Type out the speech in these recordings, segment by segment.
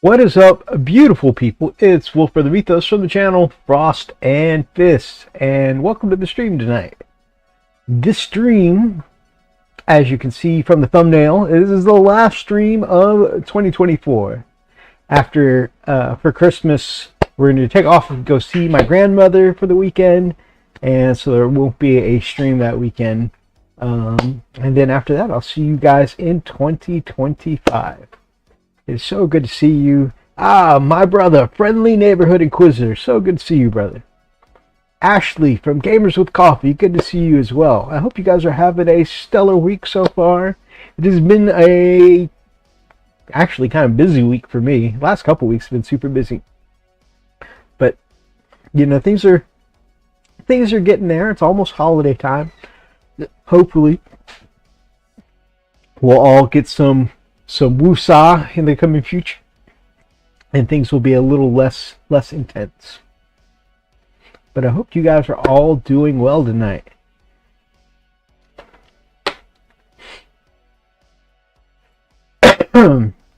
What is up, beautiful people? It's Wolf Brother Mythos from the channel Frost and Fist, and welcome to the stream tonight. This stream, as you can see from the thumbnail, is the last stream of 2024. After, for Christmas, we're going to take off and go see my grandmother for the weekend, and so there won't be a stream that weekend. And then after that, I'll see you guys in 2025. It's so good to see you. My brother, Friendly Neighborhood Inquisitor. So good to see you, brother. Ashley from Gamers with Coffee. Good to see you as well. I hope you guys are having a stellar week so far. It has been a actually kind of busy week for me. Last couple weeks have been super busy. But you know, things are getting there. It's almost holiday time. Hopefully we'll all get some woosah in the coming future, and things will be a little less intense. But I hope you guys are all doing well tonight.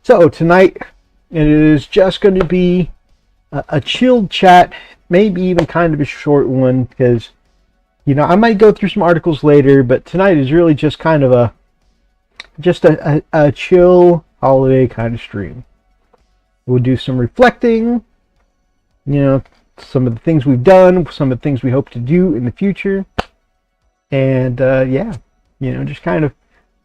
So tonight it is just going to be a chilled chat, maybe even kind of a short one, because you know I might go through some articles later, but tonight is really just kind of a chill holiday kind of stream. We'll do some reflecting, you know, some of the things we've done, some of the things we hope to do in the future, and yeah, you know, just kind of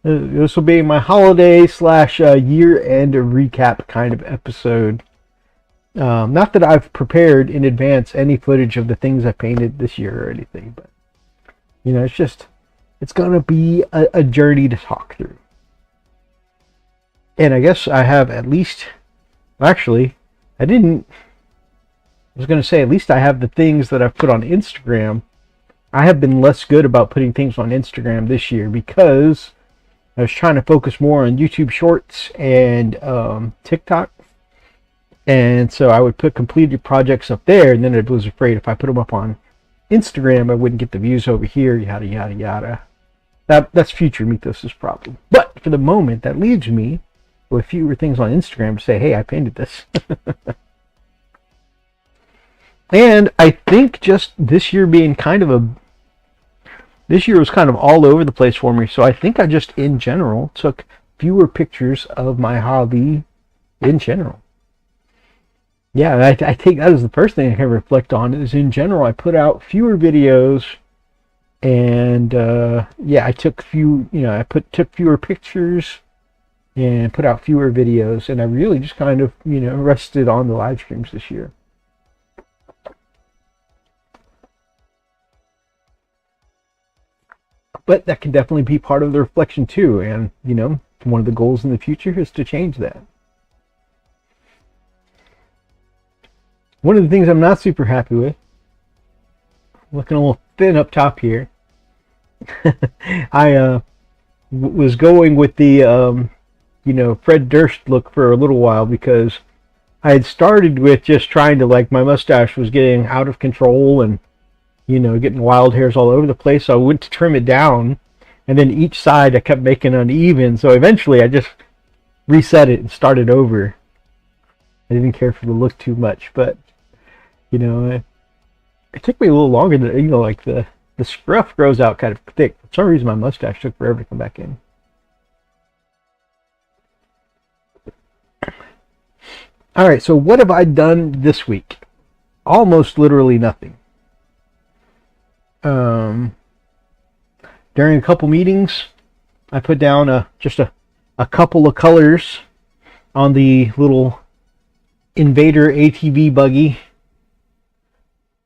this will be my holiday / year-end recap kind of episode. Not that I've prepared in advance any footage of the things I painted this year or anything, but you know, it's gonna be a journey to talk through. And I guess I have at least, actually, I didn't was going to say, at least I have the things that I've put on Instagram. I have been less good about putting things on Instagram this year because I was trying to focus more on YouTube Shorts and TikTok. And so I would put completed projects up there, and then I was afraid if I put them up on Instagram, I wouldn't get the views over here, yada, yada, yada. That's future Mythos' problem. But for the moment, that leaves me with fewer things on Instagram to say, hey, I painted this. And I think just this year being this year was kind of all over the place for me, so I think I just, in general, took fewer pictures of my hobby in general. Yeah, I think that is the first thing I can reflect on, is in general, I put out fewer videos, and yeah, I took took fewer pictures and put out fewer videos, and I really just kind of, rested on the live streams this year. But that can definitely be part of the reflection too, and one of the goals in the future is to change that. One of the things I'm not super happy with, looking a little thin up top here, I was going with the Fred Durst look for a little while, because I had started with just trying to, my mustache was getting out of control and getting wild hairs all over the place, so I went to trim it down, and then each side I kept making uneven, so eventually I just reset it and started over. I didn't care for the look too much, but it took me a little longer to, the scruff grows out kind of thick. For some reason my mustache took forever to come back in. Alright, so what have I done this week? Almost literally nothing. During a couple meetings, I put down just a couple of colors on the little Invader ATV buggy.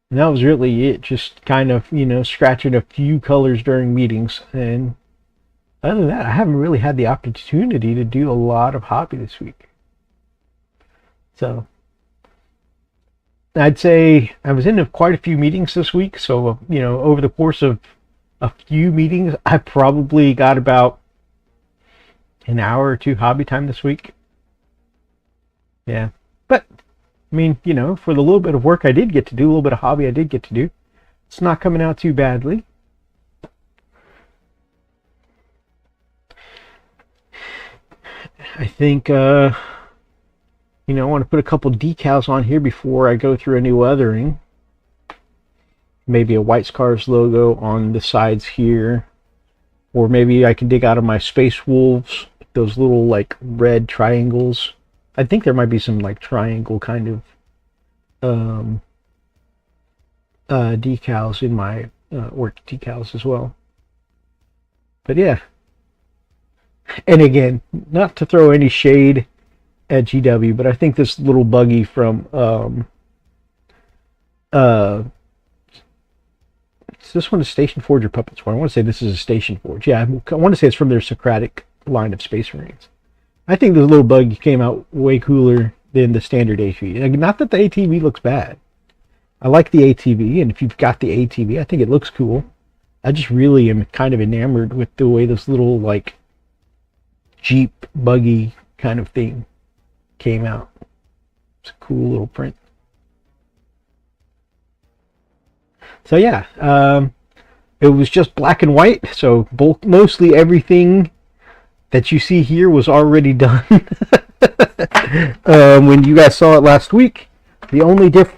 And that was really it, just kind of, scratching a few colors during meetings. And other than that, I haven't really had the opportunity to do a lot of hobby this week. So I'd say I was in quite a few meetings this week, so over the course of a few meetings, I probably got about an hour or two hobby time this week. Yeah, but I mean, for the little bit of work I did get to do, a little bit of hobby I did get to do, it's not coming out too badly. I think I want to put a couple decals on here before I go through a new weathering. Maybe a White Scars logo on the sides here. Or maybe I can dig out of my Space Wolves, those little red triangles. I think there might be some triangle kind of decals in my work decals as well. But yeah. And again, not to throw any shade at GW, but I think this little buggy from this one is Station Forge or Puppet Swarm? I want to say this is a Station Forge. Yeah, I want to say it's from their Socratic line of Space Marines. I think the little buggy came out way cooler than the standard ATV. Not that the ATV looks bad. I like the ATV, and if you've got the ATV, I think it looks cool. I just really am kind of enamored with the way this little Jeep buggy kind of thing came out. It's a cool little print. So yeah, it was just black and white, so mostly everything that you see here was already done. When you guys saw it last week, the only difference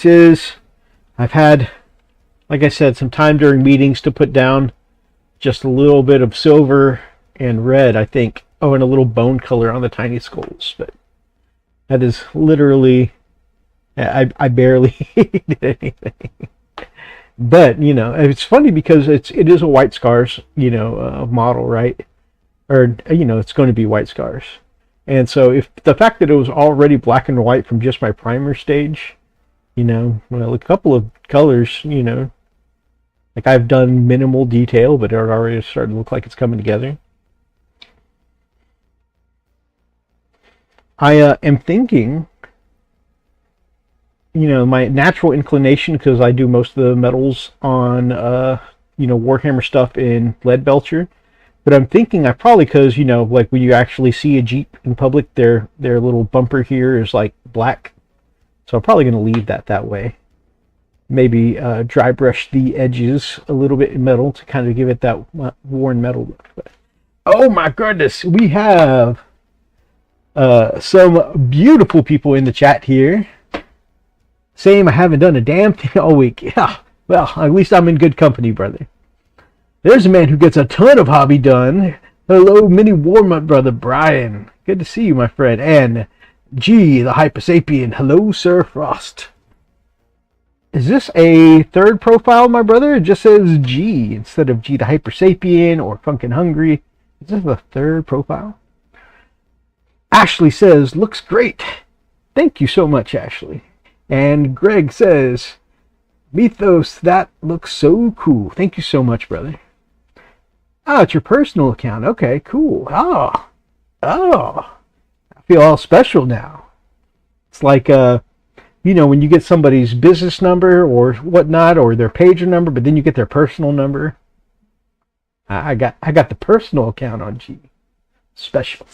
is I've had, like I said, some time during meetings to put down just a little bit of silver and red, I think. Oh, and a little bone color on the tiny skulls. But that is literally, I barely did anything. But, it's funny because it is a White Scars, model, right? Or, it's going to be White Scars. And so if the fact that it was already black and white from just my primer stage, well, a couple of colors, I've done minimal detail, but it already started to look like it's coming together. I am thinking, my natural inclination, because I do most of the metals on, Warhammer stuff in lead belcher. But I'm thinking I probably, because, like when you actually see a Jeep in public, their little bumper here is like black. So I'm probably going to leave that way. Maybe dry brush the edges a little bit in metal to kind of give it that worn metal look. But, oh my goodness, we have some beautiful people in the chat here saying I haven't done a damn thing all week. Yeah, well, at least I'm in good company, brother. There's a man who gets a ton of hobby done. Hello, mini warm-up brother Brian. Good to see you, my friend. And G, the Hypersapien. Hello, Sir Frost. Is this a third profile, my brother? It just says G instead of G, the Hypersapien or Funkin' Hungry. Is this a third profile? Ashley says, looks great. Thank you so much, Ashley. And Greg says, Mythos, that looks so cool. Thank you so much, brother. Oh, it's your personal account. Okay, cool. Oh, I feel all special now. It's like, when you get somebody's business number or whatnot, or their pager number, but then you get their personal number. I got the personal account on G. Special.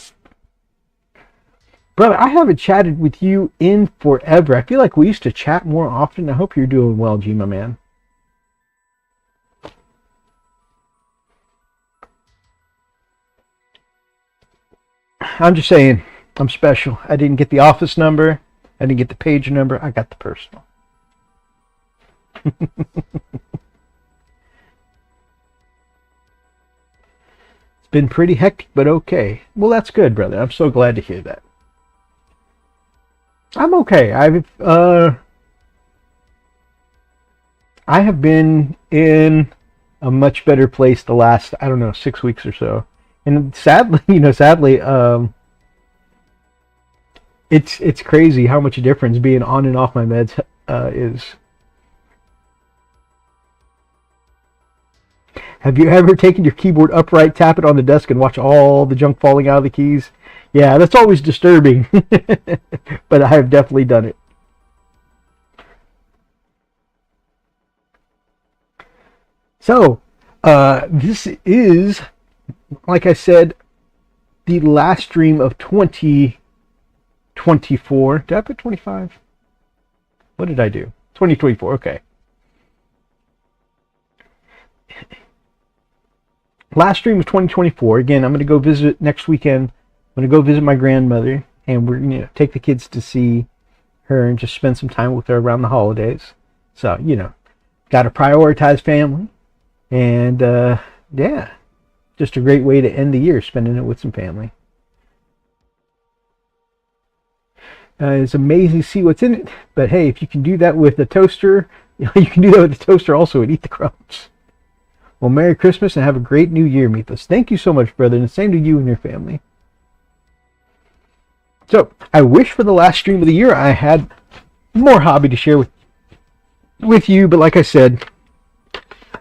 Brother, I haven't chatted with you in forever. I feel like we used to chat more often. I hope you're doing well, G, my man. I'm just saying, I'm special. I didn't get the office number. I didn't get the page number. I got the personal. It's been pretty hectic, but okay. Well, that's good, brother. I'm so glad to hear that. I'm okay. I have been in a much better place the last, 6 weeks or so. And sadly, it's crazy how much a difference being on and off my meds is. Have you ever taken your keyboard upright, tap it on the desk, and watch all the junk falling out of the keys? Yeah, that's always disturbing, but I have definitely done it. So, this is, like I said, the last stream of 2024. Did I put 25? What did I do? 2024, okay. Last stream of 2024. Again, I'm going to go visit next weekend. I'm going to go visit my grandmother, and we're going to take the kids to see her and just spend some time with her around the holidays. So, got to prioritize family. And, yeah, just a great way to end the year, spending it with some family. It's amazing to see what's in it. But, hey, if you can do that with a toaster, you can do that with the toaster also and eat the crumbs. Well, Merry Christmas and have a great New Year, Mythos. Thank you so much, brother, and the same to you and your family. So, I wish for the last stream of the year I had more hobby to share with you, but like I said,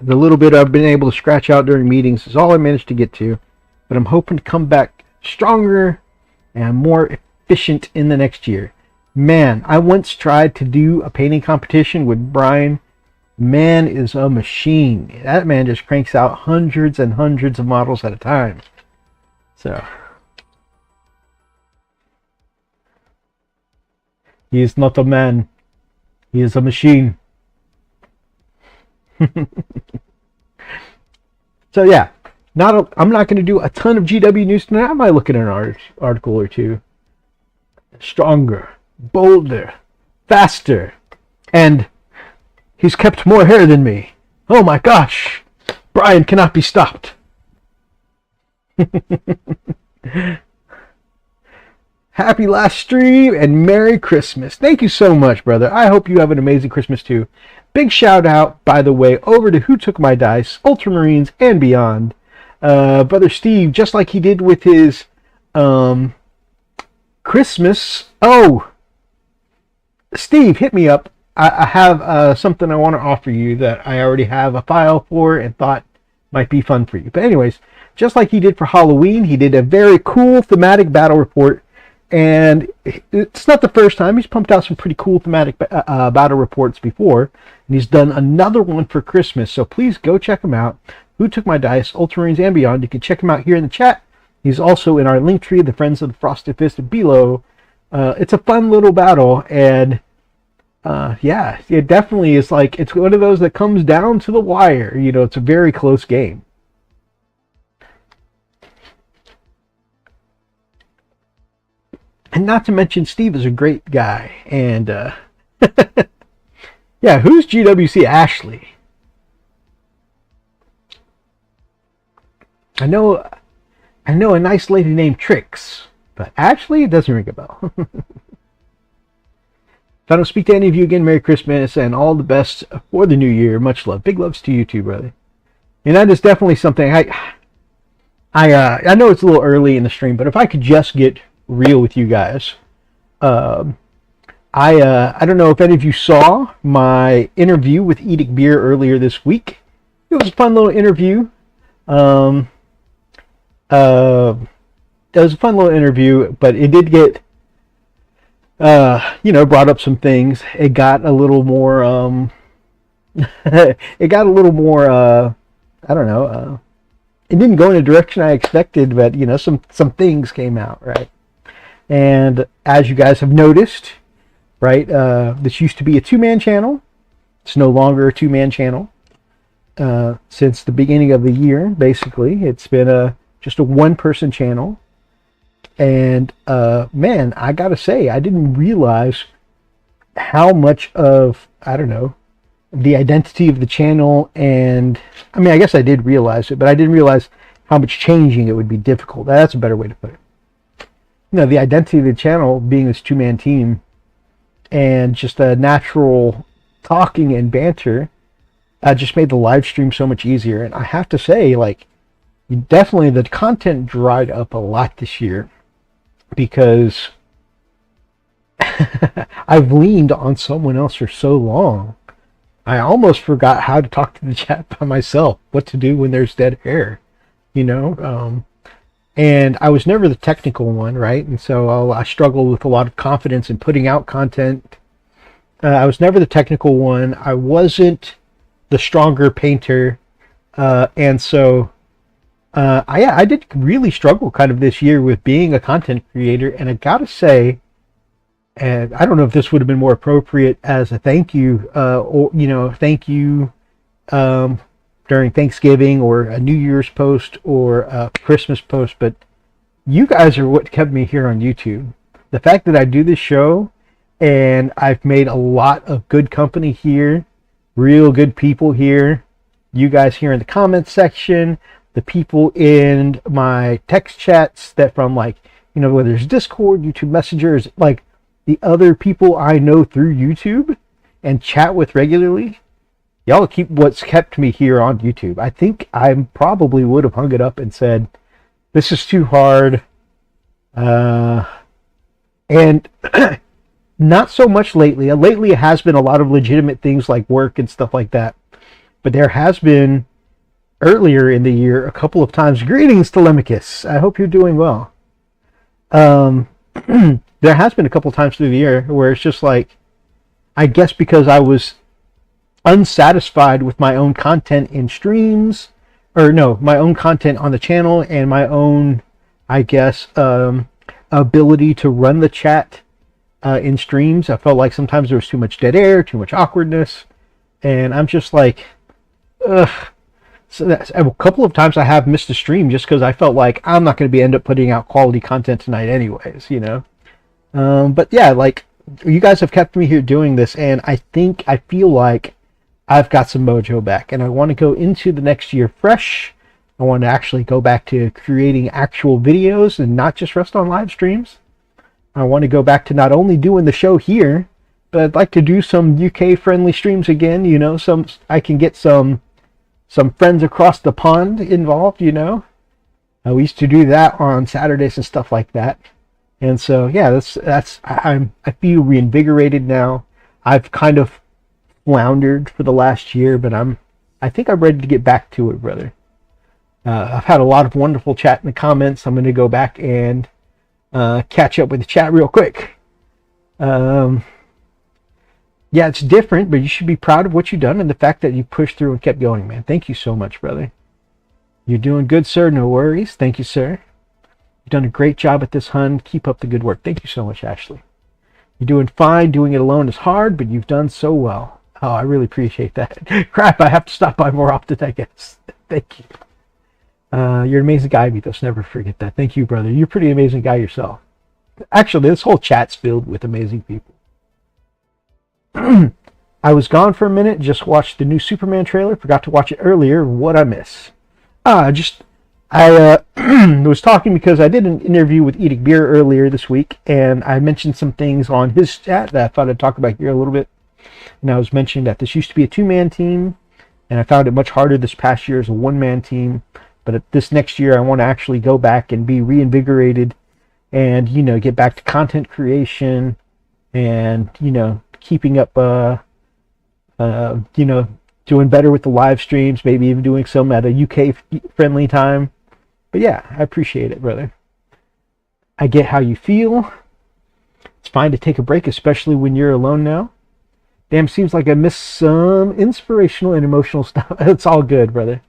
the little bit I've been able to scratch out during meetings is all I managed to get to. But I'm hoping to come back stronger and more efficient in the next year. Man, I once tried to do a painting competition with Brian. Man is a machine. That man just cranks out hundreds and hundreds of models at a time. So, he is not a man. He is a machine. So yeah, I'm not going to do a ton of GW news tonight. I might look at an article or two. Stronger, bolder, faster, and he's kept more hair than me. Oh my gosh, Brian cannot be stopped. Happy last stream and Merry Christmas. Thank you so much, brother. I hope you have an amazing Christmas too. Big shout out, by the way, over to Who Took My Dice, Ultramarines, and beyond. Brother Steve, just like he did with his Christmas. Oh, Steve, hit me up. I have something I want to offer you that I already have a file for and thought might be fun for you. But anyways, just like he did for Halloween, he did a very cool thematic battle report And it's not the first time. He's pumped out some pretty cool thematic battle reports before, and he's done another one for Christmas. So please go check him out. Who Took My Dice, Ultramarines and Beyond. You can check him out here in the chat. He's also in our link tree, the Friends of the Frosted Fist below. It's a fun little battle, and yeah, it definitely is like, it's one of those that comes down to the wire. You know, it's a very close game. And not to mention, Steve is a great guy. And yeah, who's GWC Ashley? I know a nice lady named Trix, but Ashley, it doesn't ring a bell. If I don't speak to any of you again, Merry Christmas and all the best for the new year. Much love. Big loves to you too, brother. And that is definitely something I know it's a little early in the stream, but if I could just get real with you guys, I don't know if any of you saw my interview with Edict Beer earlier this week. It was a fun little interview. It was a fun little interview, but it did get you know, brought up some things. It got a little more it got a little more I don't know, it didn't go in a direction I expected, but you know, some things came out, right? And as you guys have noticed, right, this used to be a two-man channel. It's no longer a two-man channel. Since the beginning of the year, basically, it's been just a one-person channel. And man, I gotta say, I didn't realize how much of, I don't know, the identity of the channel, and I mean, I guess I did realize it, but I didn't realize how much changing it would be difficult. That's a better way to put it. You know, the identity of the channel being this two-man team, and just a natural talking and banter just made the live stream so much easier. And I have to say, like, definitely the content dried up a lot this year, because I've leaned on someone else for so long. I almost forgot how to talk to the chat by myself, what to do when there's dead air, you know? And I was never the technical one, right? And so I struggled with a lot of confidence in putting out content. I was never the technical one. I wasn't the stronger painter. And so I did really struggle kind of this year with being a content creator. And I gotta say, and I don't know if this would have been more appropriate as a thank you, or, you know, thank you during Thanksgiving or a New Year's post or a Christmas post, but you guys are what kept me here on YouTube. The fact that I do this show and I've made a lot of good company here, real good people here, you guys here in the comments section, the people in my text chats that from, like, you know, whether it's Discord, YouTube messengers, like the other people I know through YouTube and chat with regularly, y'all keep what's kept me here on YouTube. I think I probably would have hung it up and said, this is too hard. And not so much lately. Lately it has been a lot of legitimate things like work and stuff like that. But there has been, earlier in the year, a couple of times, greetings Telemachus, I hope you're doing well. There has been a couple of times through the year where it's just like, I guess because I was unsatisfied with my own content in streams, or no, my own content on the channel and my own, I guess, ability to run the chat in streams. I felt like sometimes there was too much dead air, too much awkwardness, and I'm just like, ugh. So that's a couple of times I have missed a stream just because I felt like I'm not going to end up putting out quality content tonight anyways, you know. But yeah, like, you guys have kept me here doing this, and I feel like I've got some mojo back, and I want to go into the next year fresh. I want to actually go back to creating actual videos and not just rest on live streams. I want to go back to not only doing the show here, but I'd like to do some UK friendly streams again, you know, I can get some friends across the pond involved, you know. We used to do that on Saturdays and stuff like that. And so, yeah, I feel reinvigorated now. I've kind of floundered for the last year, but I think I'm ready to get back to it, brother. I've had a lot of wonderful chat in the comments. I'm going to go back and catch up with the chat real quick. Yeah, it's different, but you should be proud of what you've done and the fact that you pushed through and kept going, man. Thank you so much, brother. You're doing good, sir. No worries. Thank you, sir. You've done a great job at this, hun. Keep up the good work. Thank you so much, Ashley. You're doing fine. Doing it alone is hard, but you've done so well. Oh, I really appreciate that. Crap, I have to stop by more often, I guess. Thank you. You're an amazing guy, Vitos. Never forget that. Thank you, brother. You're a pretty amazing guy yourself. Actually, this whole chat's filled with amazing people. I was gone for a minute. Just watched the new Superman trailer. Forgot to watch it earlier. What'd I miss? I was talking because I did an interview with Edic Beer earlier this week, and I mentioned some things on his chat that I thought I'd talk about here a little bit. And I was mentioning that this used to be a two-man team, and I found it much harder this past year as a one-man team. But this next year, I want to actually go back and be reinvigorated and, you know, get back to content creation and, you know, keeping up, you know, doing better with the live streams, maybe even doing some at a UK-friendly time. But yeah, I appreciate it, brother. I get how you feel. It's fine to take a break, especially when you're alone now. Damn, seems like I missed some inspirational and emotional stuff. It's all good, brother.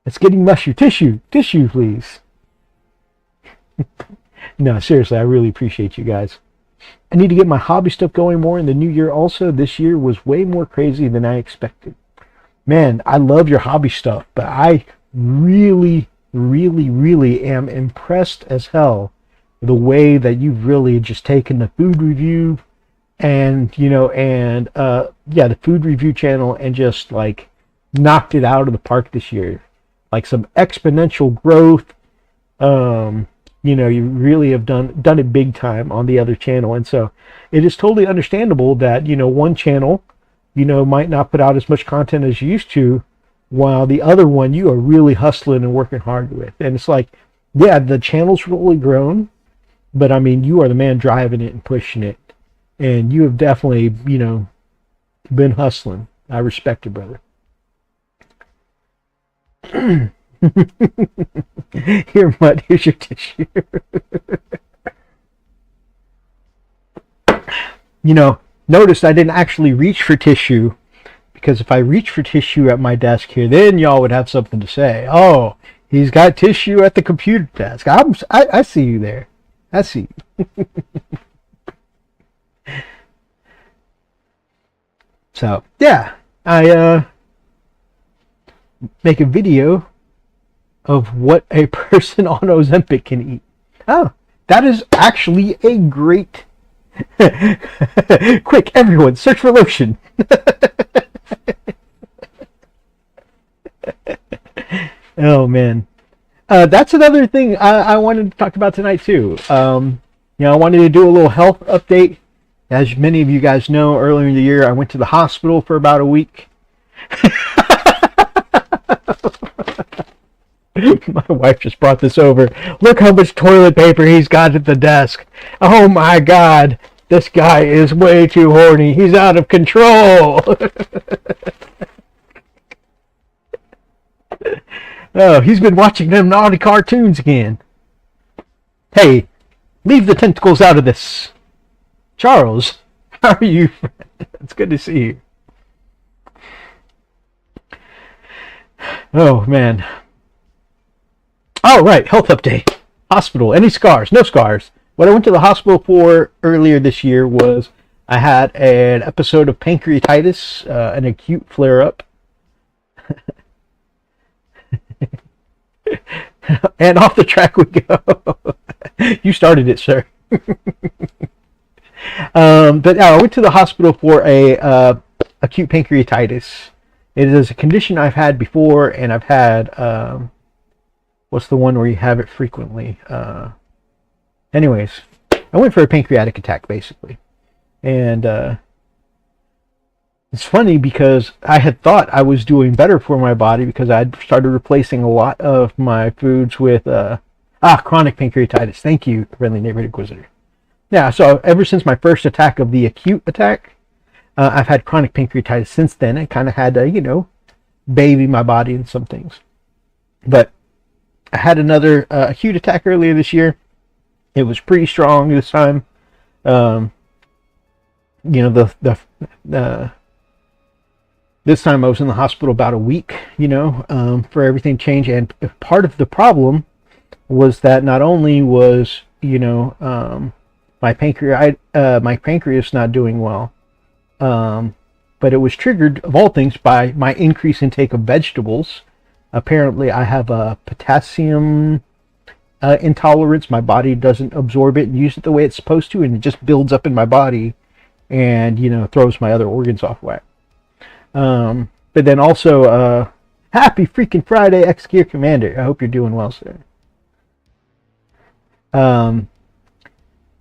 It's getting mushy. Tissue, please. No, seriously, I really appreciate you guys. I need to get my hobby stuff going more in the new year also. This year was way more crazy than I expected. Man, I love your hobby stuff, but I really, really, really am impressed as hell the way that you've really just taken the food review and, you know, and, yeah, the food review channel and just, like, knocked it out of the park this year. Like, some exponential growth. You know, you really have done it big time on the other channel. And so it is totally understandable that, you know, one channel, you know, might not put out as much content as you used to, while the other one you are really hustling and working hard with. And it's like, yeah, the channel's really grown, but I mean, you are the man driving it and pushing it. And you have definitely, you know, been hustling. I respect it, brother. Here, Mutt, here's your tissue. You know, notice I didn't actually reach for tissue, because if I reach for tissue at my desk here, then y'all would have something to say. Oh, he's got tissue at the computer desk. I see you there. I see you. So, yeah, I make a video of what a person on Ozempic can eat. Oh, that is actually a great... Quick, everyone, search for lotion. Oh, man. That's another thing I wanted to talk about tonight, too. You know, I wanted to do a little health update. As many of you guys know, earlier in the year, I went to the hospital for about a week. My wife just brought this over. Look how much toilet paper he's got at the desk. Oh my God, this guy is way too horny. He's out of control. Oh, he's been watching them naughty cartoons again. Hey, leave the tentacles out of this. Charles, how are you, friend? It's good to see you. Oh, man. Oh, right, health update. Hospital, any scars? No scars. What I went to the hospital for earlier this year was I had an episode of pancreatitis, an acute flare-up. And off the track we go. You started it, sir. But I went to the hospital for a acute pancreatitis. It is a condition I've had before, and I've had what's the one where you have it frequently? Anyways, I went for a pancreatic attack basically, and it's funny because I had thought I was doing better for my body because I'd started replacing a lot of my foods with chronic pancreatitis. Thank you, friendly neighborhood inquisitor. Yeah, so ever since my first attack of the acute attack, I've had chronic pancreatitis since then. I kind of had to, you know, baby my body in some things. But I had another acute attack earlier this year, It was pretty strong this time. Um, you know, the this time I was in the hospital about a week, you know, for everything to change. And part of the problem was that not only was, you know, my pancreas not doing well, but it was triggered, of all things, by my increased intake of vegetables. Apparently, I have a potassium intolerance. My body doesn't absorb it and use it the way it's supposed to, and it just builds up in my body and, you know, throws my other organs off whack. But then also, happy freaking Friday, X-Gear Commander. I hope you're doing well, sir.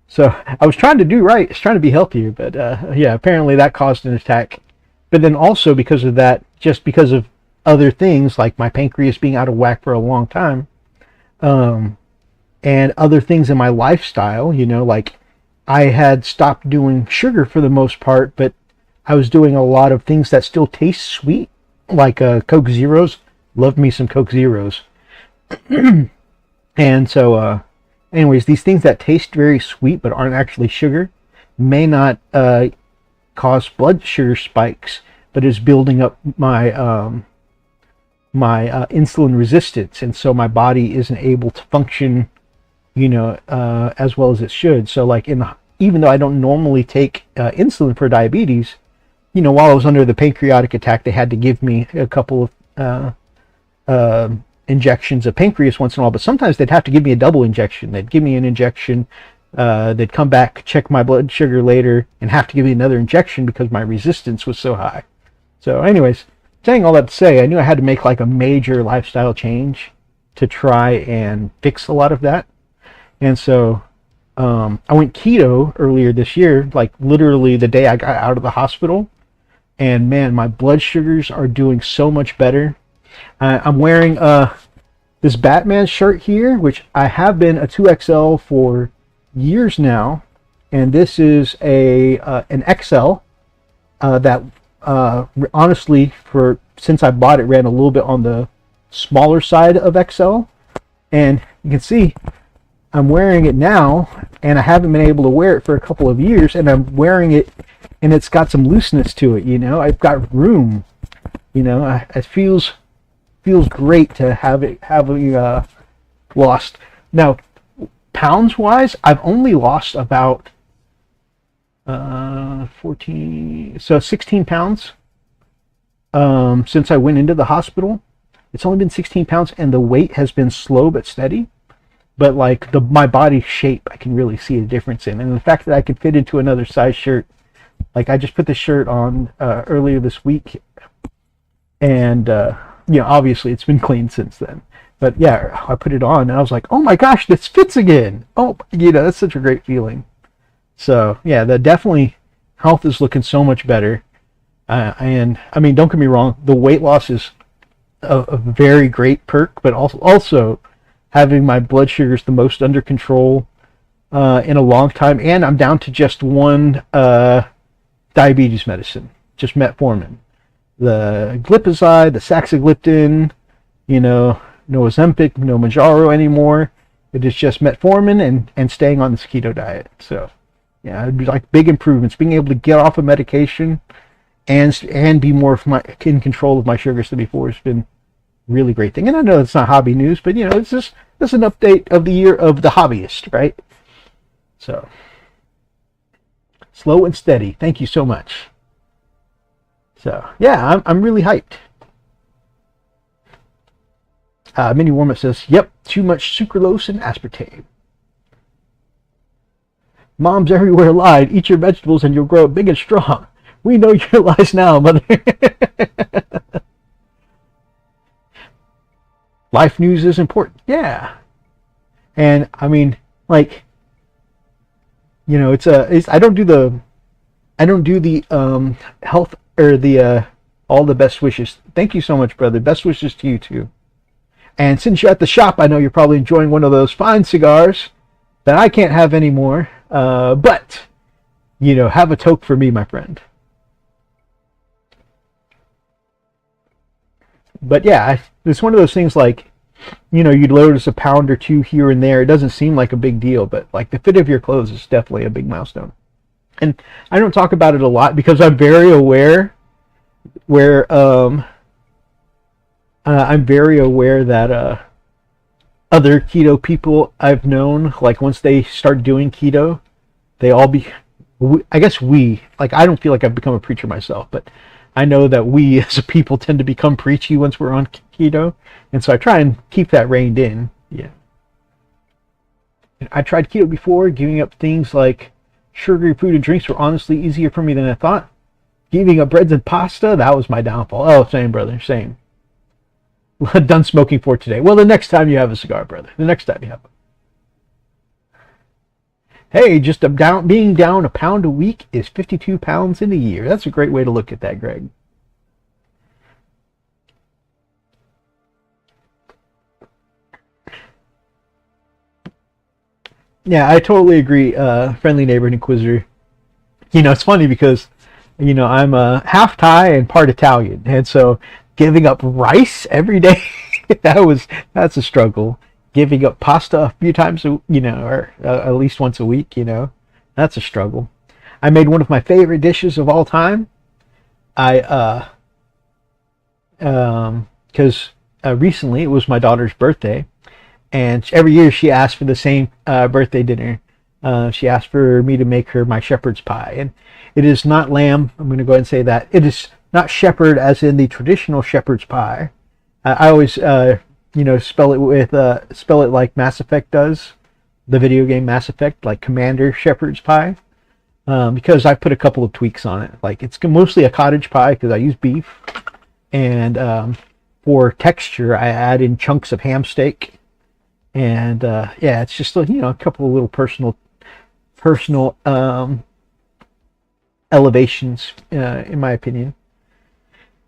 So I was trying to do right. I was trying to be healthier, but yeah, apparently that caused an attack. But then also because of that, just because of other things like my pancreas being out of whack for a long time, and other things in my lifestyle, you know, like I had stopped doing sugar for the most part, but I was doing a lot of things that still taste sweet, like Coke Zeros. Love me some Coke Zeros. And so, anyways, these things that taste very sweet but aren't actually sugar may not cause blood sugar spikes, but is building up my insulin resistance, and so my body isn't able to function, you know, as well as it should. So, like even though I don't normally take insulin for diabetes, you know, while I was under the pancreatic attack, they had to give me a couple of injections of pancreas once in a while, but sometimes they'd have to give me a double injection. They'd give me an injection, they'd come back, check my blood sugar later, and have to give me another injection because my resistance was so high. So anyways, saying all that to say, I knew I had to make like a major lifestyle change to try and fix a lot of that. And so I went keto earlier this year, like literally the day I got out of the hospital. And man, my blood sugars are doing so much better. I'm wearing this Batman shirt here, which I have been a 2XL for years now, and this is an XL that honestly, since I bought it, ran a little bit on the smaller side of XL. And you can see I'm wearing it now, and I haven't been able to wear it for a couple of years, and I'm wearing it and it's got some looseness to it, you know. I've got room, you know. It feels great to having lost. Now, pounds wise, I've only lost about 16 pounds since I went into the hospital. It's only been 16 pounds, and the weight has been slow but steady. But like my body shape, I can really see a difference in, and the fact that I can fit into another size shirt. Like I just put this shirt on earlier this week, and you know, obviously it's been clean since then. But yeah, I put it on and I was like, oh my gosh, this fits again. Oh, you know, that's such a great feeling. So yeah, definitely health is looking so much better. And I mean, don't get me wrong, the weight loss is a very great perk, but also having my blood sugars the most under control in a long time, and I'm down to just one diabetes medicine, just metformin. The glipizide, the saxagliptin, you know, no Ozempic, no Mounjaro anymore. It is just metformin and staying on this keto diet. So yeah, it'd be like big improvements. Being able to get off of medication and be more in control of my sugars than before has been a really great thing. And I know it's not hobby news, but you know, it's just an update of the year of the hobbyist, right? So slow and steady. Thank you so much. So yeah, I'm really hyped. Mini Warm-Up says, yep, too much sucralose and aspartame. Moms everywhere lied. Eat your vegetables and you'll grow up big and strong. We know your lies now, mother. Life news is important. Yeah. And I mean, like, you know, I don't do the health or the all the best wishes. Thank you so much, brother. Best wishes to you too. And since you're at the shop, I know you're probably enjoying one of those fine cigars that I can't have anymore. But you know, have a toke for me, my friend. But yeah, it's one of those things like, you know, you'd notice a pound or two here and there. It doesn't seem like a big deal, but like the fit of your clothes is definitely a big milestone. And I don't talk about it a lot because I'm very aware where I'm very aware that other keto people I've known, like once they start doing keto, they all be, I guess we, like I don't feel like I've become a preacher myself, but I know that we as a people tend to become preachy once we're on keto, and so I try and keep that reined in. Yeah. I tried keto before. Giving up things like sugary food and drinks were honestly easier for me than I thought. Giving up breads and pasta, that was my downfall. Oh, same, brother, same. Done smoking for today. Well, the next time you have a cigar, brother. The next time you have one. Hey, just being down a pound a week is 52 pounds in a year. That's a great way to look at that, Greg. Yeah, I totally agree, friendly neighborhood inquisitor. You know, it's funny because, you know, I'm half Thai and part Italian, and so giving up rice every day, that's a struggle. Giving up pasta a few times, you know, or at least once a week, you know, that's a struggle. I made one of my favorite dishes of all time. Because recently it was my daughter's birthday, and every year she asked for the same birthday dinner. She asked for me to make her my shepherd's pie, and it is not lamb. I'm going to go ahead and say that it is not shepherd as in the traditional shepherd's pie. I always you know, spell it like Mass Effect does, the video game Mass Effect, like Commander Shepherd's Pie, because I put a couple of tweaks on it. Like it's mostly a cottage pie because I use beef, and for texture I add in chunks of ham steak, and yeah, it's just, you know, a couple of little personal elevations, in my opinion.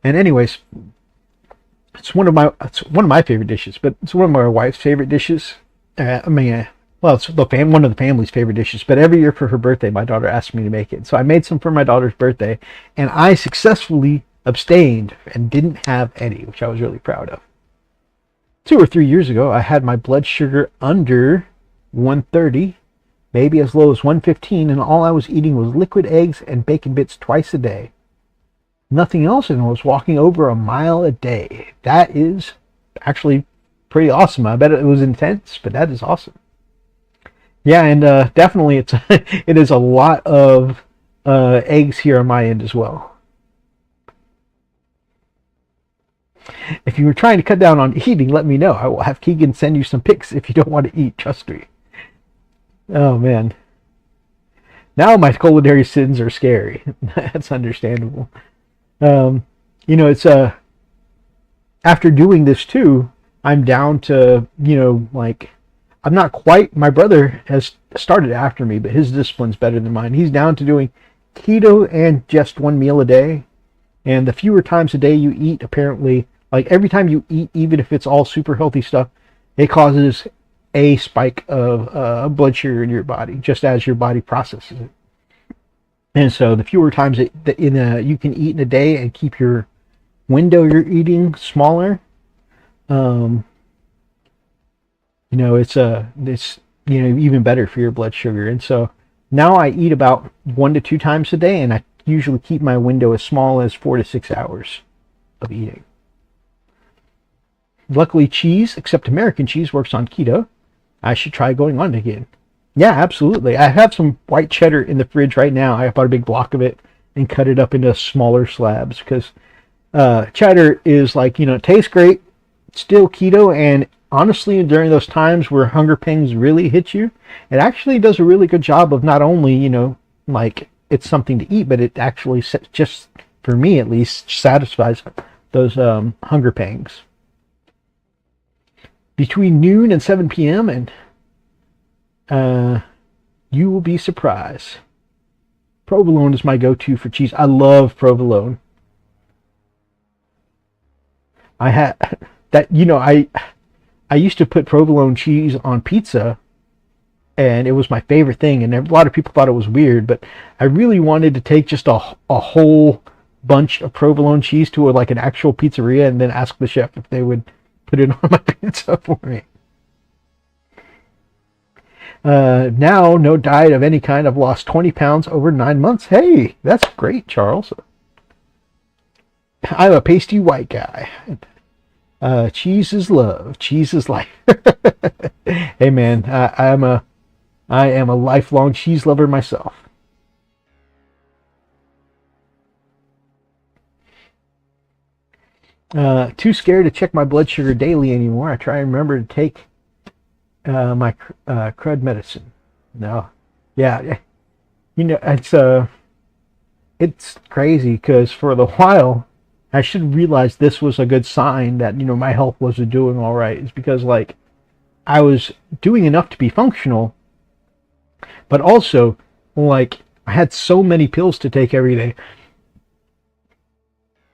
And anyways, it's one of my favorite dishes, but it's one of my wife's favorite dishes. Well, it's one of the family's favorite dishes. But every year for her birthday, my daughter asked me to make it. So I made some for my daughter's birthday, and I successfully abstained and didn't have any, which I was really proud of. 2 or 3 years ago, I had my blood sugar under 130, maybe as low as 115, and all I was eating was liquid eggs and bacon bits twice a day. Nothing else, and I was walking over a mile a day. That is actually pretty awesome. I bet it was intense, but that is awesome. Yeah, and definitely it is a lot of eggs here on my end as well. If you were trying to cut down on eating, let me know. I will have Keegan send you some pics if you don't want to eat. Trust me. Oh man. Now my culinary sins are scary. That's understandable. You know, it's after doing this too, I'm down to, you know, like, I'm not quite, my brother has started after me, but his discipline's better than mine. He's down to doing keto and just 1 meal a day. And the fewer times a day you eat, apparently, like every time you eat, even if it's all super healthy stuff, it causes a spike of blood sugar in your body, just as your body processes it. And so the fewer times you can eat in a day and keep your window you're eating smaller, you know, it's you know, even better for your blood sugar. And so now I eat about 1 to 2 times a day, and I usually keep my window as small as 4 to 6 hours of eating. Luckily, cheese, except American cheese, works on keto. I should try going on it again. Yeah, absolutely. I have some white cheddar in the fridge right now. I bought a big block of it and cut it up into smaller slabs because cheddar is like, you know, it tastes great, still keto, and honestly, during those times where hunger pangs really hit you, it actually does a really good job of not only, you know, like it's something to eat, but it actually, just for me at least, satisfies those hunger pangs. Between noon and 7 p.m. and you will be surprised. Provolone is my go-to for cheese. I love provolone. I had that, you know, I used to put provolone cheese on pizza, and it was my favorite thing, and a lot of people thought it was weird, but I really wanted to take just a whole bunch of provolone cheese to like an actual pizzeria and then ask the chef if they would put it on my pizza for me. Now, no diet of any kind. I've lost 20 pounds over 9 months. Hey, that's great, Charles. I'm a pasty white guy. Cheese is love. Cheese is life. Hey, man, I am a lifelong cheese lover myself. Too scared to check my blood sugar daily anymore. I try and remember to take my crud medicine. No, yeah, you know, it's crazy because for the while I should realize this was a good sign that, you know, my health wasn't doing all right. It's because, like, I was doing enough to be functional, but also, like, I had so many pills to take every day.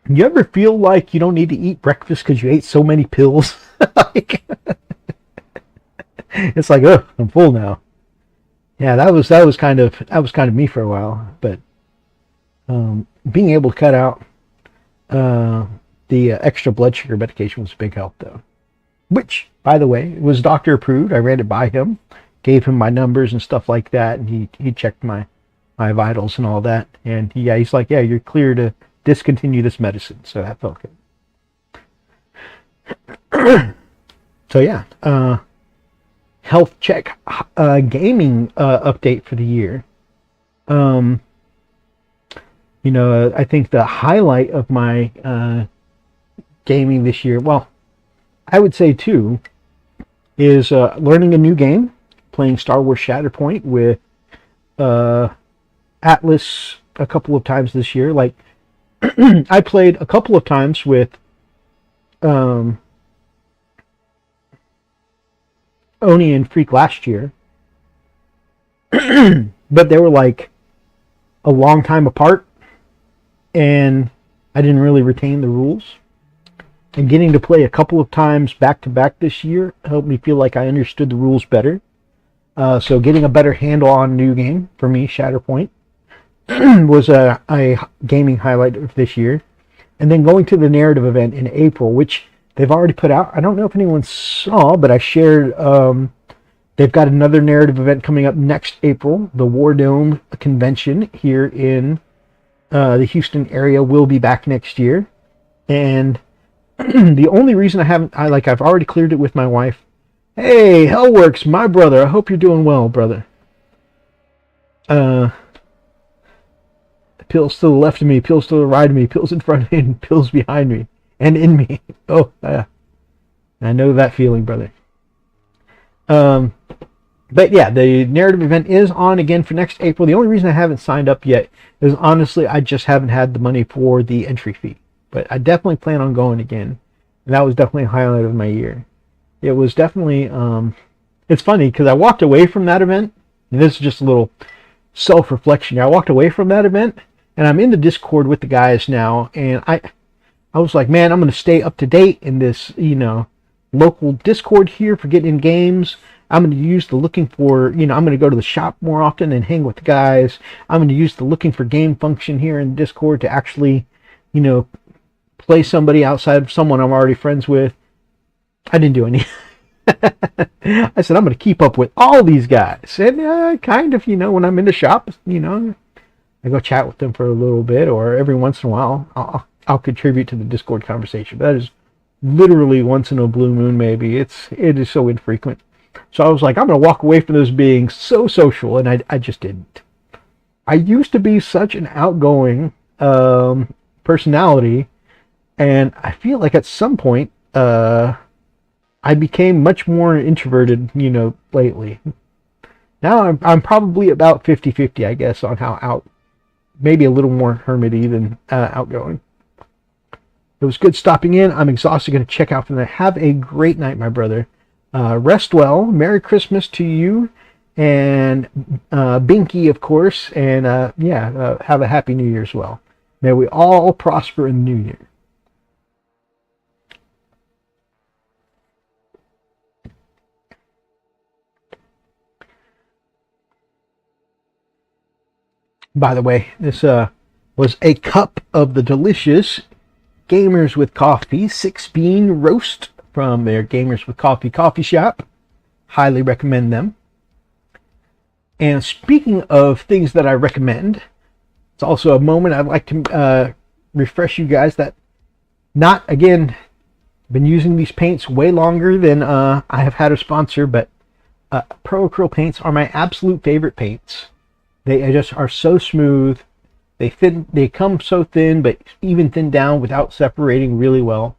You ever feel like you don't need to eat breakfast because you ate so many pills? Like, it's like, oh, I'm full now. Yeah, that was kind of me for a while. But being able to cut out the extra blood sugar medication was a big help, though. Which, by the way, was doctor approved. I ran it by him, gave him my numbers and stuff like that, and he checked my vitals and all that. And he's like, yeah, you're clear to discontinue this medicine. So that felt good. So yeah, health check, gaming update for the year. You know, I think the highlight of my gaming this year, well, I would say too, is learning a new game, playing Star Wars Shatterpoint with Atlas a couple of times this year. Like, I played a couple of times with Oni and Freak last year, but they were like a long time apart, and I didn't really retain the rules. And getting to play a couple of times back to back this year helped me feel like I understood the rules better. So getting a better handle on a new game for me, Shatterpoint, was a gaming highlight of this year. And then going to the narrative event in April, which they've already put out. I don't know if anyone saw, but I shared they've got another narrative event coming up next April. The War Dome convention here in the Houston area will be back next year. And the only reason I've already cleared it with my wife. Hey, Hellworks, my brother. I hope you're doing well, brother. Pills to the left of me, pills to the right of me, pills in front of me, and pills behind me and in me. Oh, I know that feeling, brother. But yeah, the narrative event is on again for next April. The only reason I haven't signed up yet is honestly I just haven't had the money for the entry fee. But I definitely plan on going again. And that was definitely a highlight of my year. It was definitely, it's funny because I walked away from that event, and this is just a little self-reflection. I walked away from that event, and I'm in the Discord with the guys now, and I was like, man, I'm going to stay up to date in this, you know, local Discord here for getting in games. I'm going to use the looking for, you know, I'm going to go to the shop more often and hang with the guys. I'm going to use the looking for game function here in Discord to actually, you know, play somebody outside of someone I'm already friends with. I didn't do any. I said, I'm going to keep up with all these guys. And kind of, you know, when I'm in the shop, you know, I go chat with them for a little bit, or every once in a while, I'll contribute to the Discord conversation. That is literally once in a blue moon, maybe. It is so infrequent. So I was like, I'm going to walk away from this being so social, and I just didn't. I used to be such an outgoing personality, and I feel like at some point, I became much more introverted, you know, lately. Now I'm probably about 50-50, I guess, on how maybe a little more hermity than outgoing. It was good stopping in. I'm exhausted. Going to check out from there. Have a great night, my brother. Rest well. Merry Christmas to you and Binky, of course. And have a happy New Year as well. May we all prosper in the new year. By the way, this was a cup of the delicious Gamers with Coffee 6-bean roast from their Gamers with Coffee coffee shop. Highly recommend them. And speaking of things that I recommend, it's also a moment I'd like to refresh you guys that been using these paints way longer than I have had a sponsor, but Pro-Acryl paints are my absolute favorite paints. They just are so smooth. They come so thin, but even thin down without separating really well.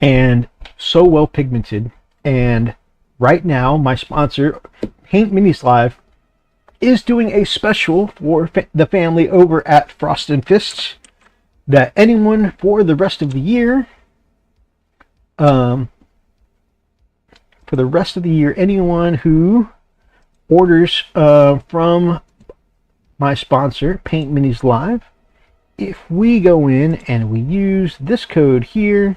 And so well pigmented. And right now, my sponsor, Paint Minis Live, is doing a special for the family over at Frost and Fists, that anyone for the rest of the year, anyone who orders from my sponsor, Paint Minis Live, if we go in and we use this code here,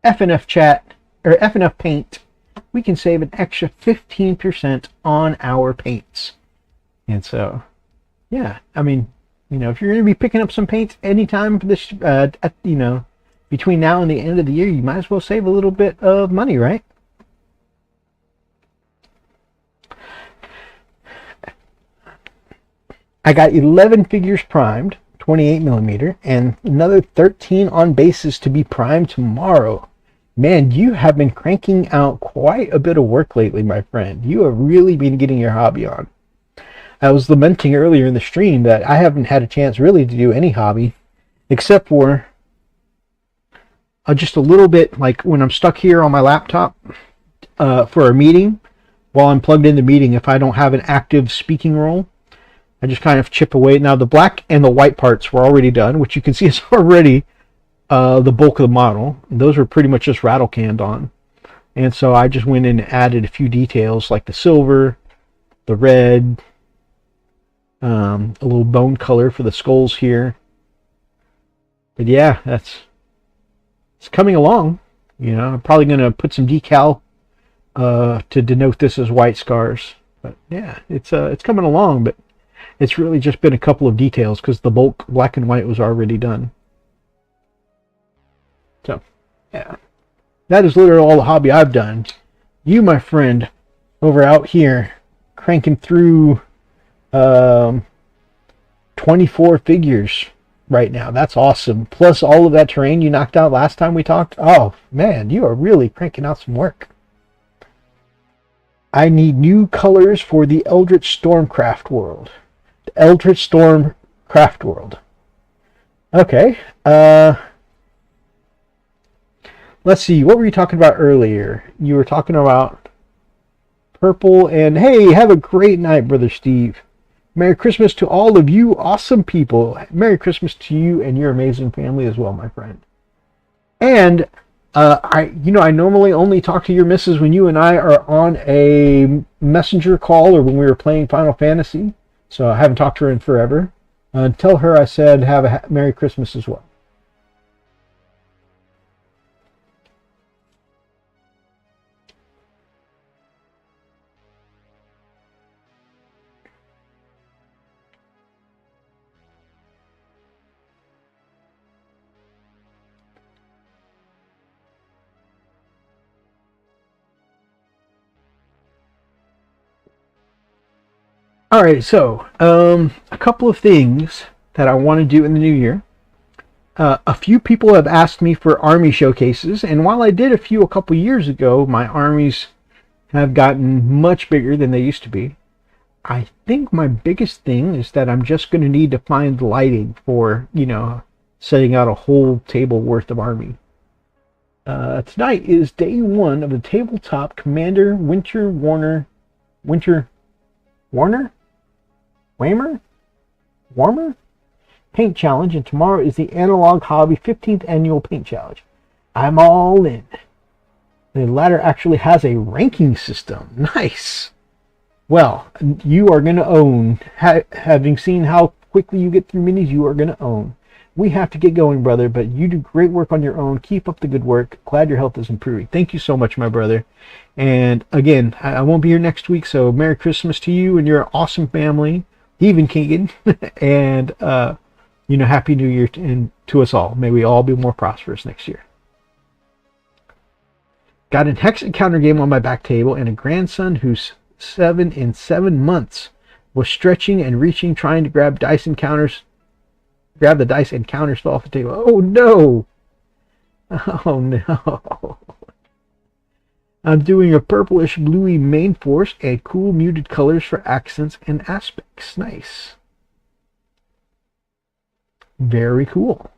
FNF chat or FNF paint, we can save an extra 15% on our paints. And so, yeah, I mean, you know, if you're going to be picking up some paints anytime for this, between now and the end of the year, you might as well save a little bit of money, right? I got 11 figures primed, 28mm, and another 13 on bases to be primed tomorrow. Man, you have been cranking out quite a bit of work lately, my friend. You have really been getting your hobby on. I was lamenting earlier in the stream that I haven't had a chance really to do any hobby, except for just a little bit, like when I'm stuck here on my laptop for a meeting. While I'm plugged in the meeting, if I don't have an active speaking role, I just kind of chip away. Now the black and the white parts were already done, which you can see is already the bulk of the model. Those were pretty much just rattle canned on. And so I just went in and added a few details like the silver, the red, a little bone color for the skulls here. But yeah, it's coming along. You know, I'm probably going to put some decal to denote this as white scars. But yeah, it's coming along, but it's really just been a couple of details because the bulk black and white was already done. So, yeah. That is literally all the hobby I've done. You, my friend, over out here, cranking through 24 figures right now. That's awesome. Plus all of that terrain you knocked out last time we talked. Oh, man, you are really cranking out some work. I need new colors for the Eldritch Stormcraft world. The Eldritch Storm Craft world. Okay. Let's see. What were you talking about earlier? You were talking about purple and hey, have a great night, Brother Steve. Merry Christmas to all of you awesome people. Merry Christmas to you and your amazing family as well, my friend. And I normally only talk to your missus when you and I are on a messenger call or when we were playing Final Fantasy. So I haven't talked to her in forever. Tell her I said have a Merry Christmas as well. Alright, so a couple of things that I want to do in the new year. A few people have asked me for army showcases, and while I did a few a couple years ago, my armies have gotten much bigger than they used to be. I think my biggest thing is that I'm just going to need to find lighting for, setting out a whole table worth of army. Tonight is day one of the Tabletop Commander Warmer Paint Challenge, and tomorrow is the Analog Hobby 15th Annual Paint Challenge. I'm all in. The ladder actually has a ranking system. Nice. Well, you are going to own. Having seen how quickly you get through minis, you are going to own. We have to get going, brother, but you do great work on your own. Keep up the good work. Glad your health is improving. Thank you so much, my brother. And again, I won't be here next week, so Merry Christmas to you and your awesome family, even Keegan. And You know, Happy New Year to us all. May we all be more prosperous next year. Got an hex encounter game on my back table and a grandson who's 7 in 7 months was stretching and reaching, trying to grab dice encounters. Grab the dice and counters fell off the table. Oh no! Oh no! I'm doing a purplish bluey main force and cool muted colors for accents and aspects. Nice. Very cool.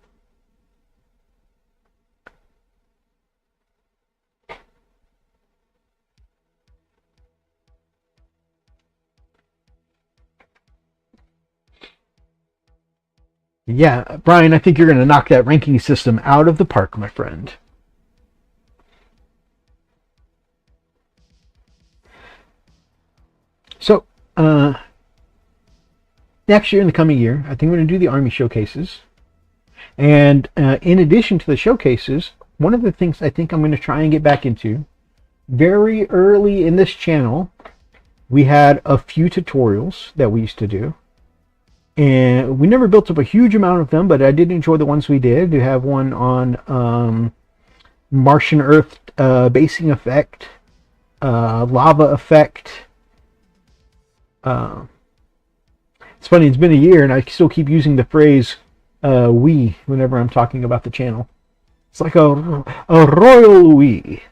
Yeah, Brian, I think you're going to knock that ranking system out of the park, my friend. So, next year, in the coming year, I think we're going to do the Army showcases. And in addition to the showcases, one of the things I think I'm going to try and get back into, very early in this channel, we had a few tutorials that we used to do. And we never built up a huge amount of them, but I did enjoy the ones we did. We have one on Martian Earth basing effect, lava effect. It's funny, it's been a year and I still keep using the phrase we whenever I'm talking about the channel. It's like a royal we.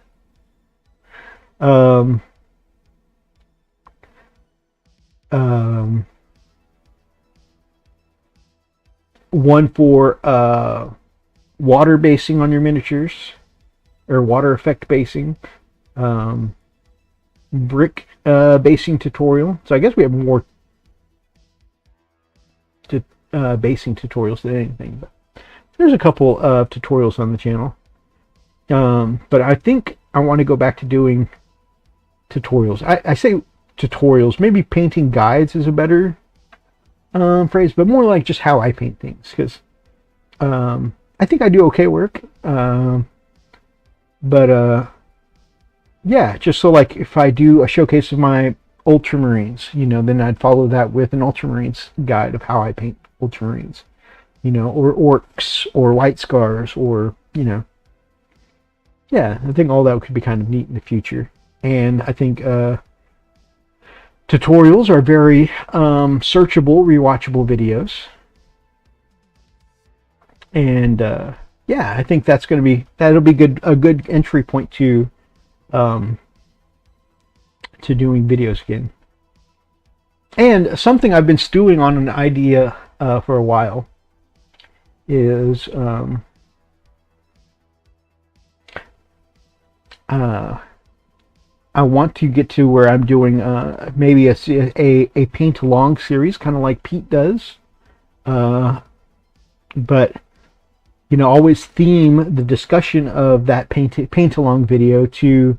One for water basing on your miniatures, or water effect basing, brick basing tutorial. So I guess we have more basing tutorials than anything, but there's a couple of tutorials on the channel. But I think I want to go back to doing tutorials. I say tutorials, maybe painting guides is a better phrase, but more like just how I paint things, because I think I do okay work, but yeah, just so like if I do a showcase of my ultramarines, you know, then I'd follow that with an ultramarines guide of how I paint ultramarines, you know, or orcs or white scars, or, you know, yeah, I think all that could be kind of neat in the future. And I think tutorials are very searchable, rewatchable videos. And yeah, I think that'll be a good entry point to doing videos again. And something I've been stewing on an idea for a while is I want to get to where I'm doing maybe a paint along series, kind of like Pete does, but you know, always theme the discussion of that paint along video to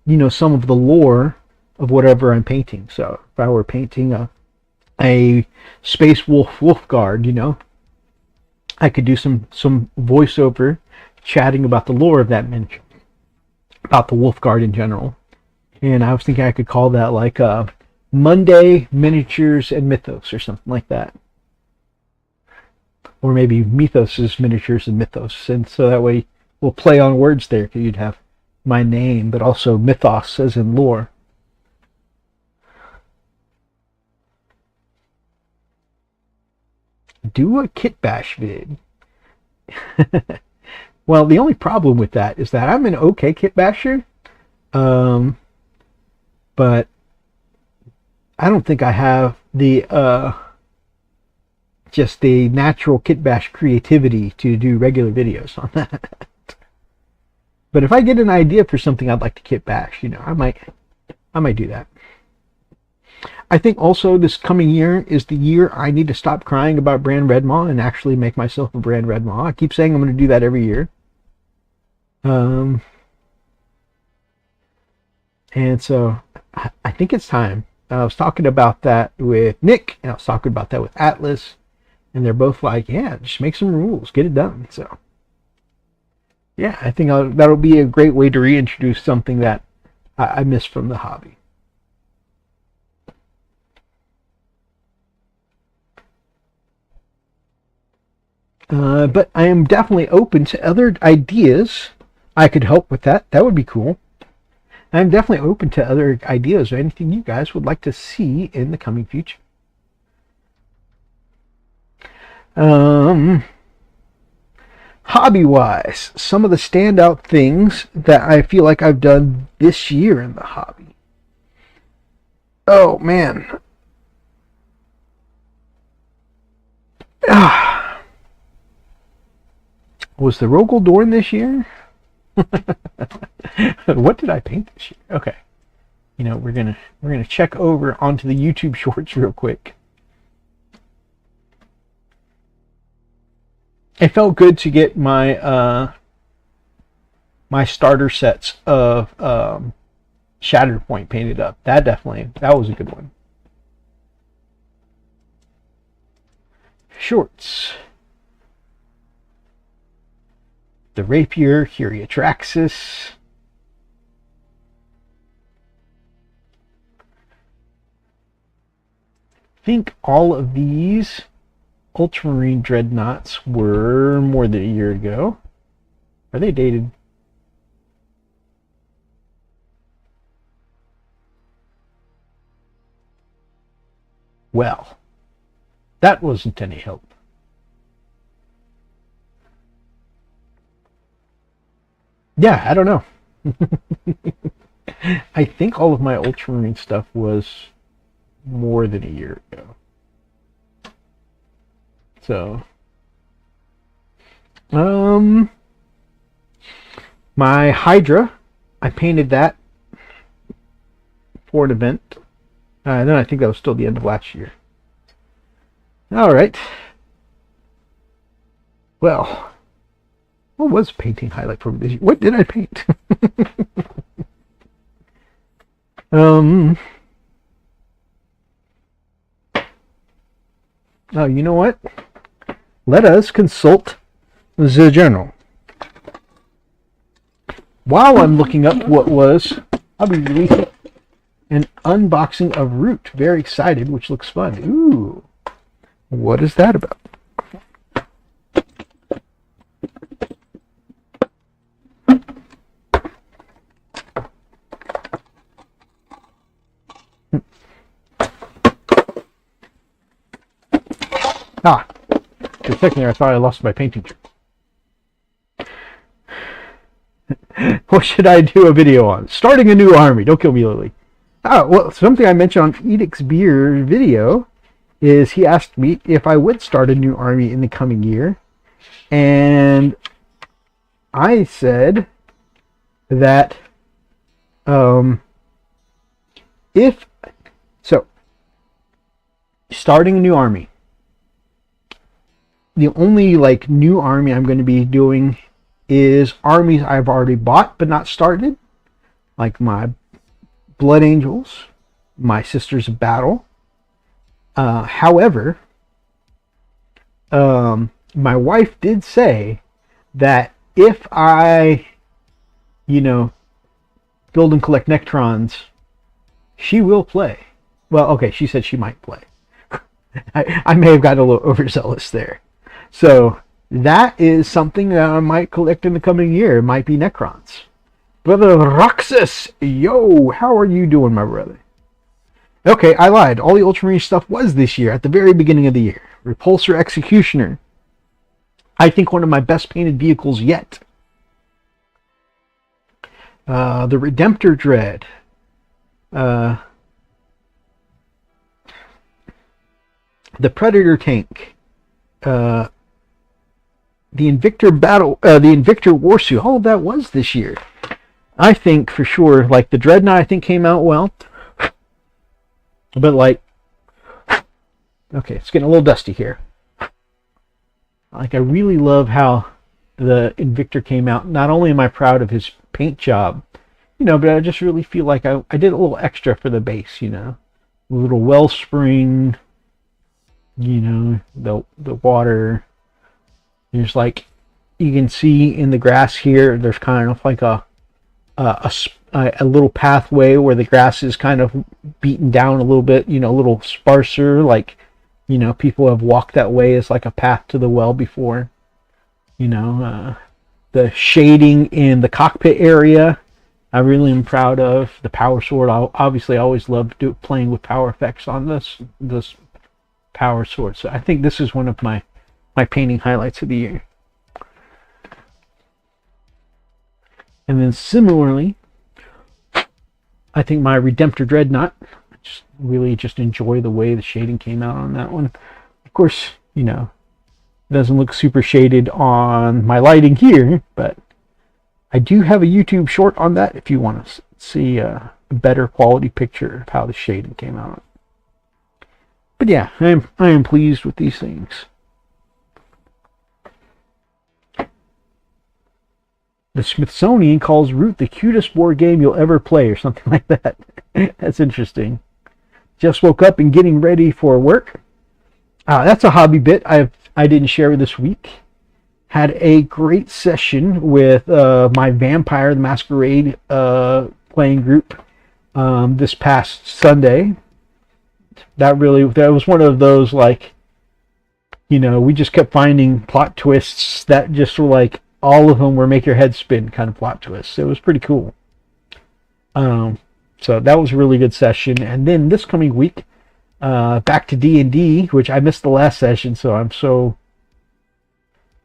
you know, some of the lore of whatever I'm painting. So if I were painting a Space Wolf Guard, you know, I could do some voiceover chatting about the lore of that miniature, about the Wolf Guard in general. And I was thinking I could call that like Monday Miniatures and Mythos or something like that. Or maybe Mythos's Miniatures and Mythos. And so that way we'll play on words there, because you'd have my name, but also mythos as in lore. Do a kit bash vid. Well, the only problem with that is that I'm an okay kit basher, but I don't think I have the just the natural kit bash creativity to do regular videos on that. But if I get an idea for something I'd like to kit bash, you know, I might do that. I think also this coming year is the year I need to stop crying about brand Red Maw and actually make myself a brand Red Maw. I keep saying I'm going to do that every year. And so I think it's time. I was talking about that with Nick, and I was talking about that with Atlas, and they're both like, yeah, just make some rules, get it done. So yeah, I think that'll be a great way to reintroduce something that I missed from the hobby. But I am definitely open to other ideas. I could help with that. That would be cool. I'm definitely open to other ideas or anything you guys would like to see in the coming future. Hobby-wise, some of the standout things that I feel like I've done this year in the hobby. Oh, man. Was the Rogel Dorn this year? What did I paint this year? Okay. You know, we're gonna check over onto the YouTube shorts real quick. It felt good to get my my starter sets of Shattered Point painted up. That was a good one. Shorts. The Rapier, Huriotraxis. I think all of these Ultramarine Dreadnoughts were more than a year ago. Are they dated? Well, that wasn't any help. Yeah, I don't know. I think all of my Ultramarine stuff was more than a year ago. So, my Hydra, I painted that for an event. Then I think that was still the end of last year. All right. Well, what was painting highlight for me this year? What did I paint? Oh, you know what? Let us consult the journal. While I'm looking up what was, I'll be releasing an unboxing of Root. Very excited, which looks fun. Ooh, what is that about? Ah, for a second there, I thought I lost my painting trick. What should I do a video on? Starting a new army. Don't kill me, Lily. Oh, well, something I mentioned on Edict's Beer video is he asked me if I would start a new army in the coming year. And I said that starting a new army, the only new army I'm going to be doing is armies I've already bought but not started, like my Blood Angels, my Sisters of Battle. However, my wife did say that if I, build and collect Nectrons, she will play. Well, okay, she said she might play. I may have gotten a little overzealous there. So that is something that I might collect in the coming year. It might be Necrons. Brother Roxas, yo, how are you doing, my brother? Okay, I lied. All the Ultramarine stuff was this year, at the very beginning of the year. Repulsor Executioner. I think one of my best painted vehicles yet. The Redemptor Dread. The Predator Tank. The Invictor Battle, the Invictor Warsuit. All of that was this year. I think for sure, the Dreadnought I think came out well. But okay, it's getting a little dusty here. I really love how the Invictor came out. Not only am I proud of his paint job, but I just really feel like I did a little extra for the base, a little wellspring, the water. There's you can see in the grass here, there's kind of a little pathway where the grass is kind of beaten down a little bit, a little sparser, people have walked that way as a path to the well before. You know, the shading in the cockpit area, I really am proud of. The power sword, obviously I always loved playing with power effects on this power sword. So I think this is one of my painting highlights of the year. And then similarly, I think my Redemptor Dreadnought, really just enjoy the way the shading came out on that one. Of course, you know, it doesn't look super shaded on my lighting here, but I do have a YouTube short on that if you want to see a better quality picture of how the shading came out. But yeah, I am pleased with these things. The Smithsonian calls Root the cutest board game you'll ever play, or something like that. That's interesting. Just woke up and getting ready for work. That's a hobby bit I didn't share this week. Had a great session with my Vampire the Masquerade playing group this past Sunday. That was one of those, like, you know, we just kept finding plot twists that just were like, all of them were make your head spin kind of plot twists. It was pretty cool. So that was a really good session. And then this coming week, back to D&D, which I missed the last session, so I'm so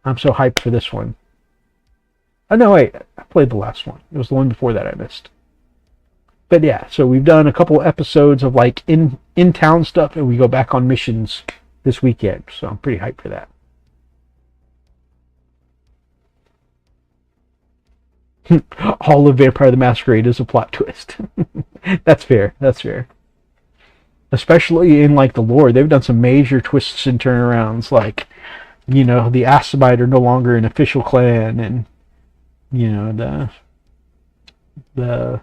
hyped for this one. Oh no, wait, I played the last one. It was the one before that I missed. But yeah, so we've done a couple episodes of like in town stuff, and we go back on missions this weekend. So I'm pretty hyped for that. All of Vampire the Masquerade is a plot twist. That's fair. That's fair. Especially in like the lore, they've done some major twists and turnarounds. Like, you know, the Asabite are no longer an official clan, and you know the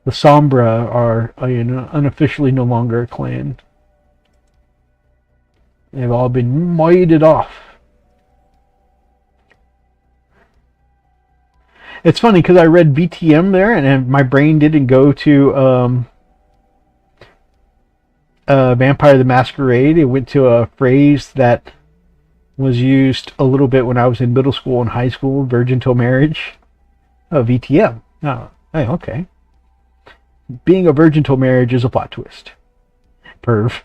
Sombra are unofficially no longer a clan. They've all been mighted off. It's funny because I read VTM there, and my brain didn't go to Vampire the Masquerade. It went to a phrase that was used a little bit when I was in middle school and high school, virgin till marriage. Oh, VTM. Oh, hey, okay. Being a virgin till marriage is a plot twist. Perv.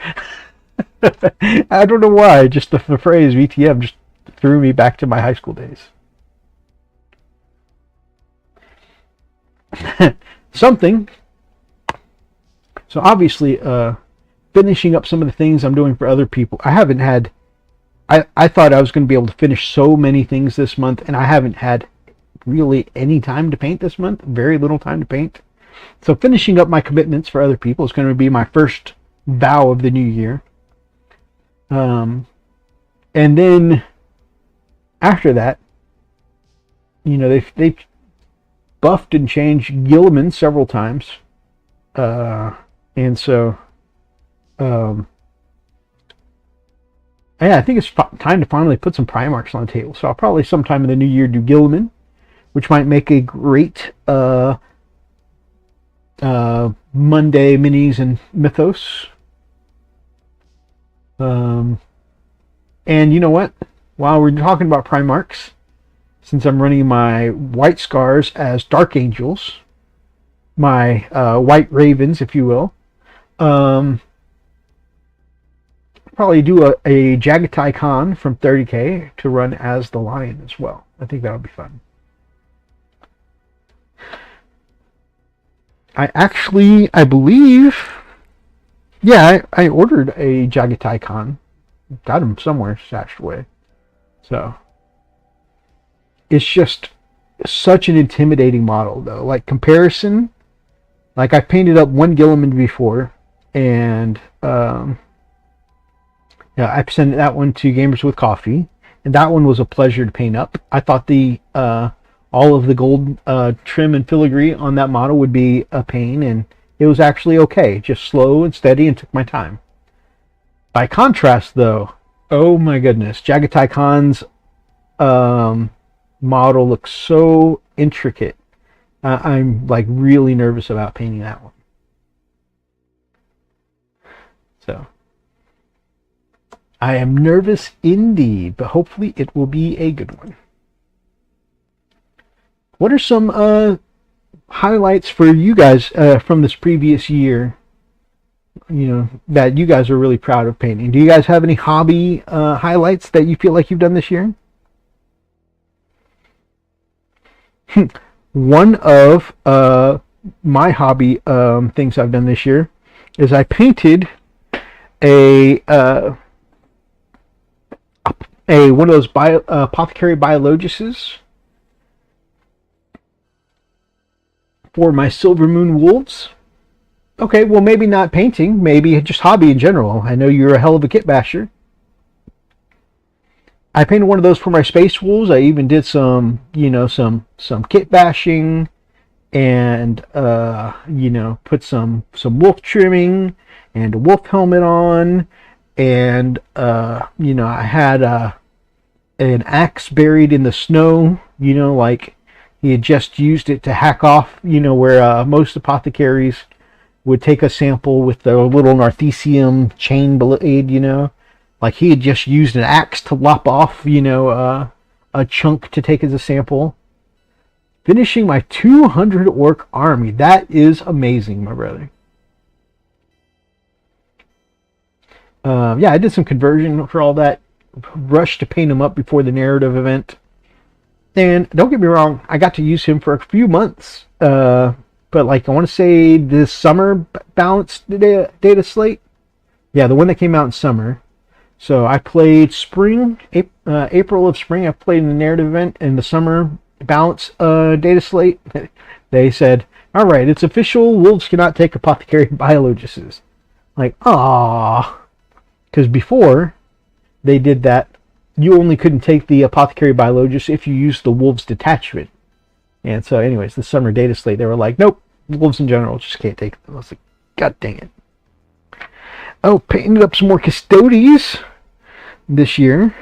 I don't know why, just the phrase VTM just threw me back to my high school days. Something. So obviously, finishing up some of the things I'm doing for other people. I haven't had... I thought I was going to be able to finish so many things this month, and I haven't had really any time to paint this month. Very little time to paint. So finishing up my commitments for other people is going to be my first vow of the new year. And then after that, you know, they've buffed and changed Gilliman several times. And so, yeah, I think it's time to finally put some Primarchs on the table. So I'll probably sometime in the new year do Gilliman, which might make a great Monday minis and Mythos. And you know what? While we're talking about Primarchs, since I'm running my White Scars as Dark Angels, my White Ravens, if you will, probably do a Jagatai Khan from 30k to run as the Lion as well. I think that'll be fun. I believe, yeah, I ordered a Jagatai Khan. Got him somewhere stashed away. So, it's just such an intimidating model, though. Like, comparison, like, I painted up one Gilliman before, and, yeah, I sent that one to Gamers with Coffee, and that one was a pleasure to paint up. I thought the, all of the gold trim and filigree on that model would be a pain, and it was actually okay. Just slow and steady and took my time. By contrast, though, oh my goodness, Jagatai Khan's model looks so intricate. I'm like really nervous about painting that one. So, I am nervous indeed, but hopefully it will be a good one. What are some highlights for you guys from this previous year? You know, that you guys are really proud of painting. Do you guys have any hobby highlights that you feel like you've done this year? One of my hobby things I've done this year is I painted a one of those apothecary biologists for my Silver Moon wolves. Okay, well, maybe not painting, maybe just hobby in general. I know you're a hell of a kit basher. I painted one of those for my space wolves. I even did some, you know, some kit bashing, and you know, put some wolf trimming and a wolf helmet on, and you know, I had an axe buried in the snow. You know, like he had just used it to hack off. You know, where most apothecaries would take a sample with the little narthecium chain blade, you know, like he had just used an axe to lop off, you know, a chunk to take as a sample. Finishing my 200 orc army. That is amazing, my brother. Yeah, I did some conversion for all that. Rushed to paint him up before the narrative event. And don't get me wrong, I got to use him for a few months. But like, I want to say this summer balanced data slate. Yeah, the one that came out in summer. So I played spring, April of spring. I played in the narrative event, and the summer balance data slate. They said, all right, it's official. Wolves cannot take apothecary biologists. Like, ah, because before they did that, you only couldn't take the apothecary biologist if you used the wolves detachment. And so, anyways, the summer data slate, they were like, nope, wolves in general just can't take them. I was like, God dang it. Oh, painted up some more Custodes this year.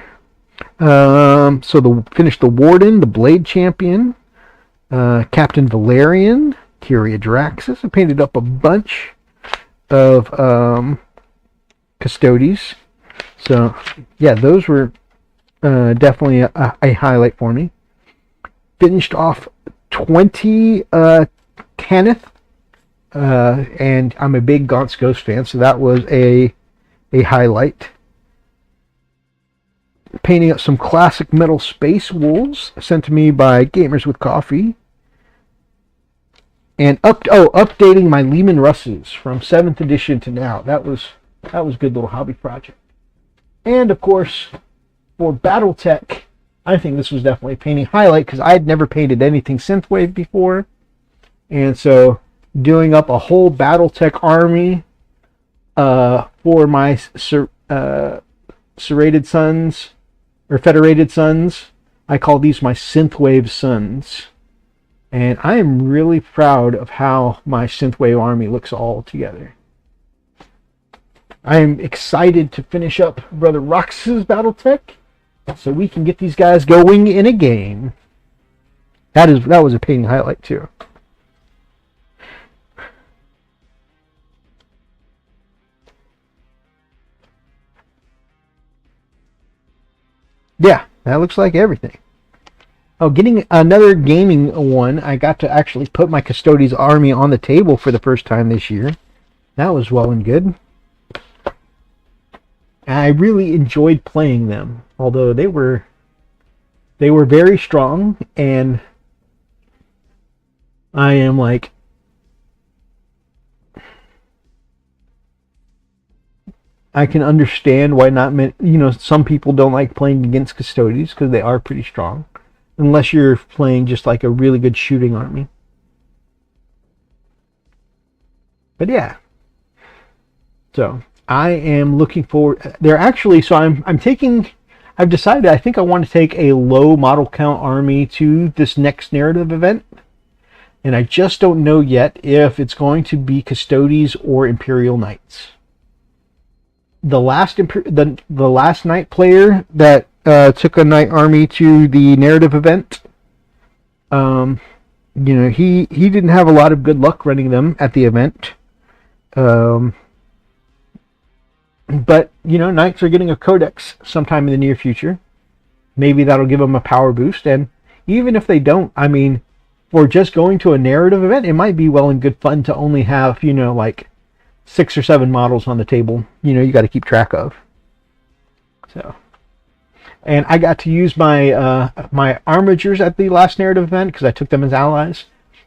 So finished the Warden, the Blade Champion, Captain Valerian, Kyria Draxus. I painted up a bunch of Custodes. So, yeah, those were definitely a highlight for me. Finished off 20 Tanith, and I'm a big Gaunt's Ghost fan, so that was a highlight. Painting up some classic metal space wolves sent to me by Gamers with Coffee, and updating my Lehman Russes from 7th edition to now. That was a good little hobby project. And of course, for BattleTech, I think this was definitely a painting highlight because I had never painted anything synthwave before, and so doing up a whole BattleTech army for my serrated sons or federated sons. I call these my synthwave sons, and I am really proud of how my synthwave army looks all together. I am excited to finish up Brother Rox's BattleTech, so we can get these guys going in a game. That was a painting highlight too. Yeah, that looks like everything. Oh, getting another gaming one. I got to actually put my Custodes army on the table for the first time this year. That was well and good. I really enjoyed playing them, although they were very strong, and I am like, I can understand why not many, some people don't like playing against Custodes because they are pretty strong, unless you're playing just like a really good shooting army. But yeah, so I am looking forward. They're actually, so I've decided I think I want to take a low model count army to this next narrative event, and I just don't know yet if it's going to be Custodes or Imperial Knights. The last knight player that took a knight army to the narrative event, he didn't have a lot of good luck running them at the event. But knights are getting a codex sometime in the near future. Maybe that'll give them a power boost, and even if they don't, I mean, for just going to a narrative event, it might be well and good fun to only have, you know, like 6 or 7 models on the table, you know, you got to keep track of. So, and I got to use my my armatures at the last narrative event because I took them as allies.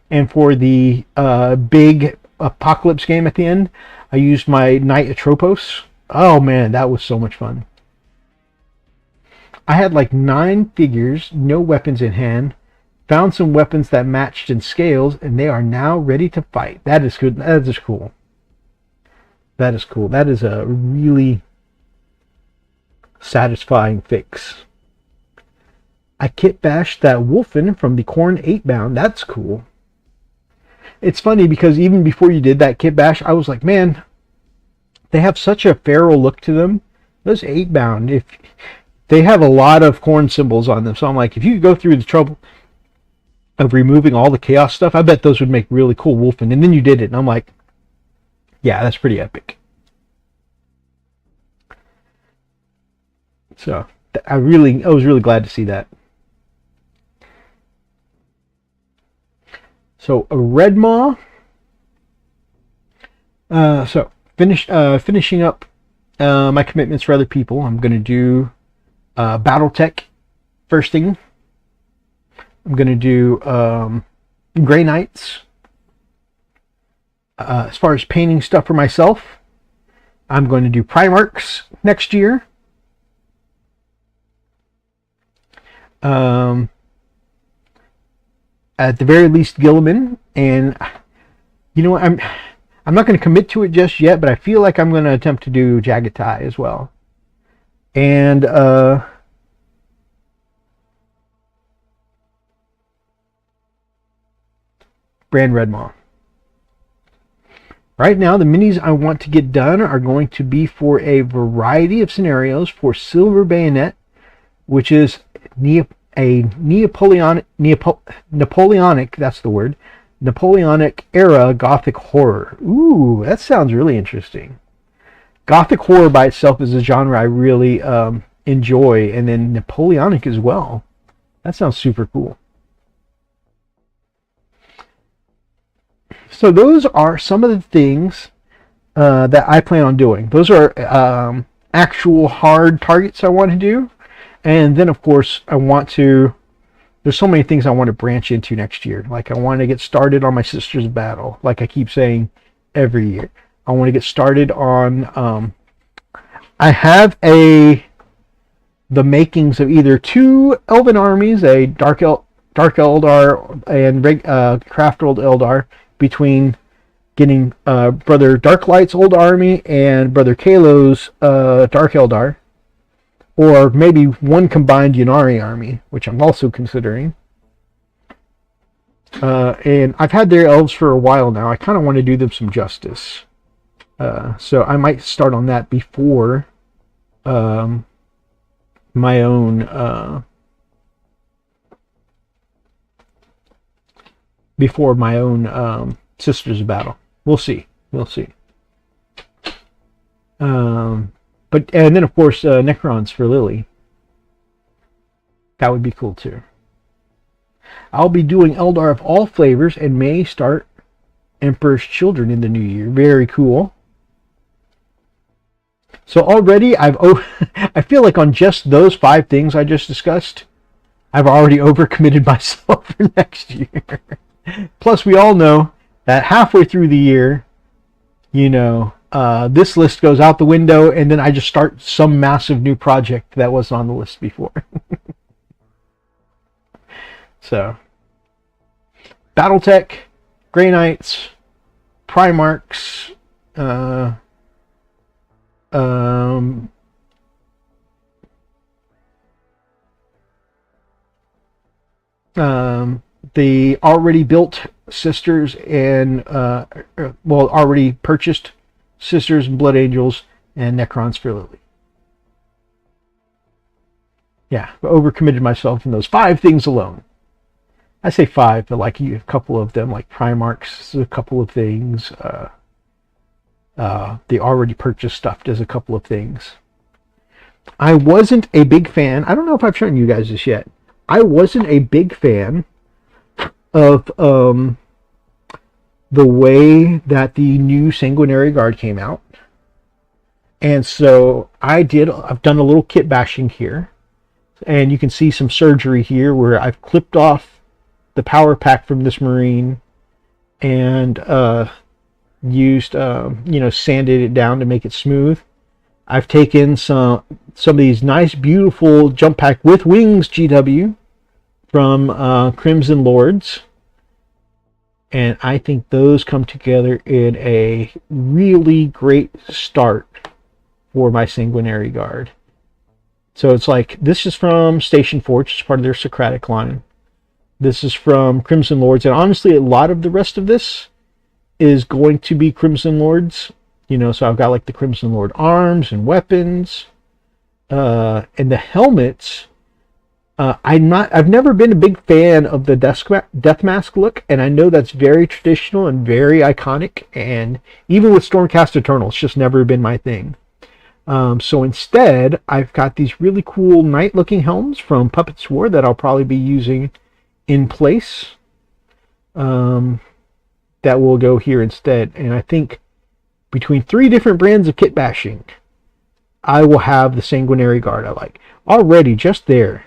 And for the big apocalypse game at the end, I used my Knight Atropos. Oh man, that was so much fun. I had like 9 figures, no weapons in hand. Found some weapons that matched in scales, and they are now ready to fight. That is good. That is cool. That is cool. That is a really satisfying fix. I kit bashed that Wolfen from the Corn 8-bound. That's cool. It's funny because even before you did that kit bash, I was like, man, they have such a feral look to them. Those 8-bound, if they have a lot of corn symbols on them, so I'm like, if you could go through the trouble of removing all the chaos stuff, I bet those would make really cool Wolfen. And then you did it, and I'm like, yeah, that's pretty epic. So I was really glad to see that. So a Red Maw. So finishing up my commitments for other people. I'm going to do BattleTech first thing. I'm going to do Grey Knights. As far as painting stuff for myself, I'm going to do Primarchs next year. At the very least, Gilliman, and you know what, I'm not going to commit to it just yet, but I feel like I'm going to attempt to do Jagatai as well, and Brand Red Maw. Right now, the minis I want to get done are going to be for a variety of scenarios for Silver Bayonet, which is Napoleonic, that's the word, Napoleonic era Gothic horror. Ooh, that sounds really interesting. Gothic horror by itself is a genre I really enjoy, and then Napoleonic as well. That sounds super cool. So those are some of the things that I plan on doing. Those are actual hard targets I want to do. And then, of course, there's so many things I want to branch into next year. Like, I want to get started on my Sisters of Battle, like I keep saying every year. I want to get started on, I have the makings of either 2 Elven armies, a Dark Eldar and Craft Old Eldar, between getting Brother Darklight's old army and Brother Kalo's Dark Eldar. Or maybe one combined Yunari army, which I'm also considering. And I've had their elves for a while now. I kind of want to do them some justice. So I might start on that before my own Sisters of Battle. We'll see. We'll see. And then, of course, Necrons for Lily. That would be cool, too. I'll be doing Eldar of all flavors and may start Emperor's Children in the new year. Very cool. So already, I feel like on just those 5 things I just discussed, I've already overcommitted myself for next year. Plus, we all know that halfway through the year, you know, this list goes out the window, and then I just start some massive new project that wasn't on the list before. So, BattleTech, Grey Knights, Primarchs, the already built Sisters and already purchased Sisters and Blood Angels, and Necrons for Lily. Yeah, I overcommitted myself in those 5 things alone. I say 5, but like a couple of them, like Primarchs, a couple of things. The already purchased stuff does a couple of things. I wasn't a big fan. I don't know if I've shown you guys this yet. I wasn't a big fan of the way that the new Sanguinary Guard came out. And so I've done a little kit bashing here. And you can see some surgery here where I've clipped off the power pack from this Marine and used, sanded it down to make it smooth. I've taken some of these nice, beautiful jump pack with wings GW from Crimson Lords. And I think those come together in a really great start for my Sanguinary Guard. So it's like, this is from Station Forge, it's part of their Socratic line. This is from Crimson Lords, and honestly, a lot of the rest of this is going to be Crimson Lords. So I've got like the Crimson Lord arms and weapons, and the helmets. I've never been a big fan of the death mask look, and I know that's very traditional and very iconic, and even with Stormcast Eternal, it's just never been my thing. So instead, I've got these really cool knight-looking helms from Puppets War that I'll probably be using in place. That will go here instead. And I think between 3 different brands of kit bashing, I will have the Sanguinary Guard I like. Already, just there,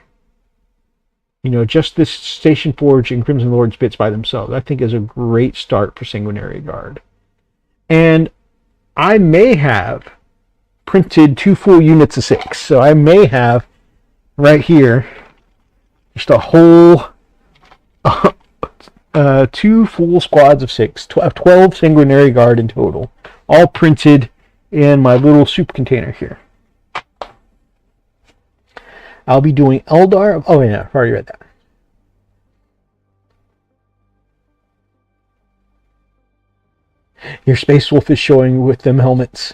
just this Station Forge and Crimson Lords bits by themselves, I think is a great start for Sanguinary Guard. And I may have printed 2 full units of 6. So I may have right here just a whole 2 full squads of 6, 12 Sanguinary Guard in total, all printed in my little soup container here. I'll be doing Eldar. Oh yeah, I've already read that. Your Space Wolf is showing with them helmets.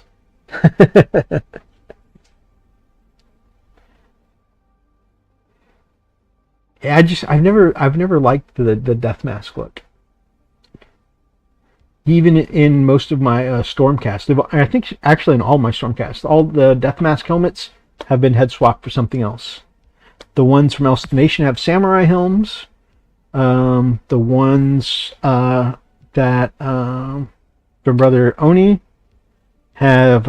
Yeah, I've never liked the death mask look. Even in most of my Stormcast, I think actually in all my Stormcasts, all the death mask helmets have been head swapped for something else. The ones from Elston Nation have samurai helms. The ones that from Brother Oni have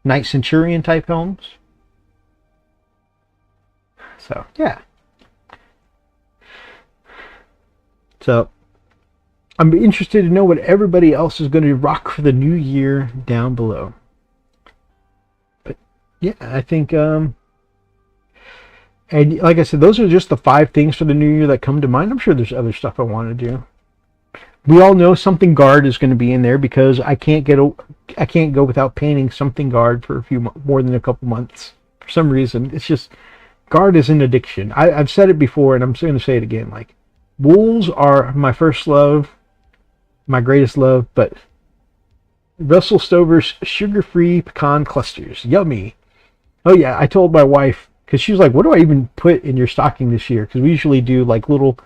Knight Centurion type helms. So yeah. So I'm interested to know what everybody else is going to rock for the new year down below. But yeah, I think and like I said, those are just the 5 things for the new year that come to mind. I'm sure there's other stuff I want to do. We all know something guard is going to be in there because I can't go without painting something guard for more than a couple months. For some reason, it's just guard is an addiction. I've said it before, and I'm going to say it again. Like, wolves are my first love, my greatest love, but Russell Stover's sugar-free pecan clusters, yummy. Oh yeah, I told my wife, because she was like, what do I even put in your stocking this year? Because we usually do like little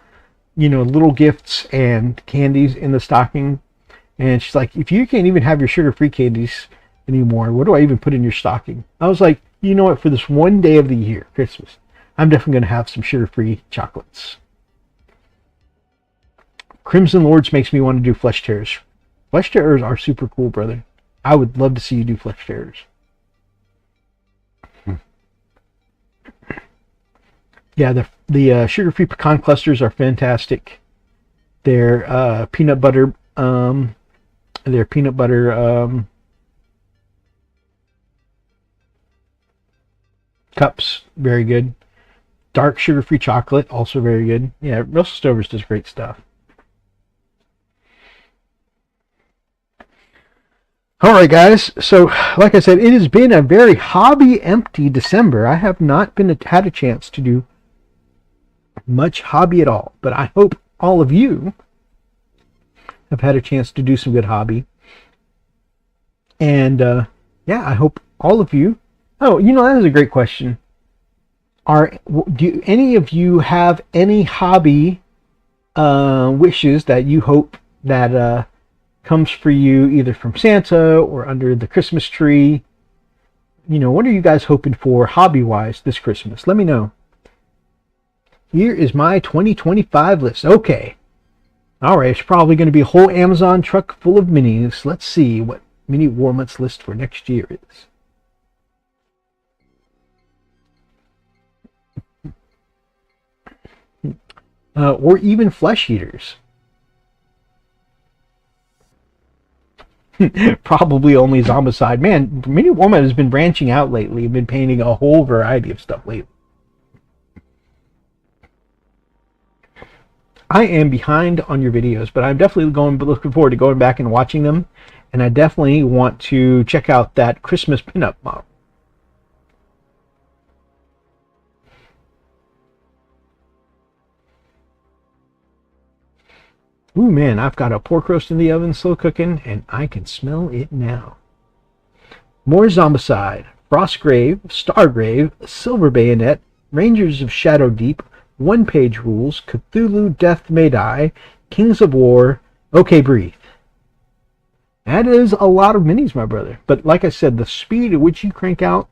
gifts and candies in the stocking. And she's like, if you can't even have your sugar-free candies anymore, what do I even put in your stocking? I was like, you know what, for this one day of the year, Christmas, I'm definitely going to have some sugar-free chocolates. Crimson Lords makes me want to do Flesh Tearers. Flesh Tearers are super cool, brother. I would love to see you do Flesh Tearers. Yeah, the sugar-free pecan clusters are fantastic. They're peanut butter. Cups, very good. Dark sugar-free chocolate, also very good. Yeah, Russell Stover's does great stuff. Alright guys, so like I said, it has been a very hobby empty December. I have not had a chance to do much hobby at all, but I hope all of you have had a chance to do some good hobby. And yeah, I hope all of you. Oh, that is a great question. Do any of you have any hobby wishes that you hope that comes for you either from Santa or under the Christmas tree? what are you guys hoping for hobby-wise this Christmas? Let me know. Here is my 2025 list. Okay. All right, it's probably going to be a whole Amazon truck full of minis. Let's see what mini Warmonth's list for next year is. Or even flesh eaters. Probably only Zombicide. Man, Mini Warmonth has been branching out lately. Been painting a whole variety of stuff lately. I am behind on your videos, but I'm definitely looking forward to going back and watching them. And I definitely want to check out that Christmas pinup model. Ooh, man, I've got a pork roast in the oven slow cooking, and I can smell it now. More Zombicide, Frostgrave, Stargrave, Silver Bayonet, Rangers of Shadow Deep, One Page Rules, Cthulhu Death May Die, Kings of War, Okay Breathe. That is a lot of minis, my brother. But like I said, the speed at which you crank out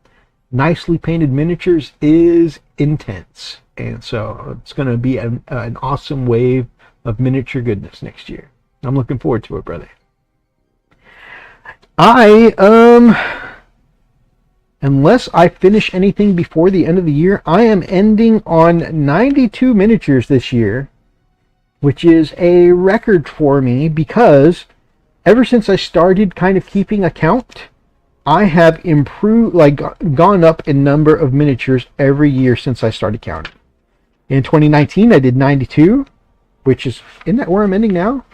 nicely painted miniatures is intense. And so it's going to be an awesome wave of miniature goodness next year. I'm looking forward to it, brother. Unless I finish anything before the end of the year, I am ending on 92 miniatures this year, which is a record for me because ever since I started kind of keeping a count, I have improved, gone up in number of miniatures every year since I started counting. In 2019, I did 92. Which is, isn't that where I'm ending now?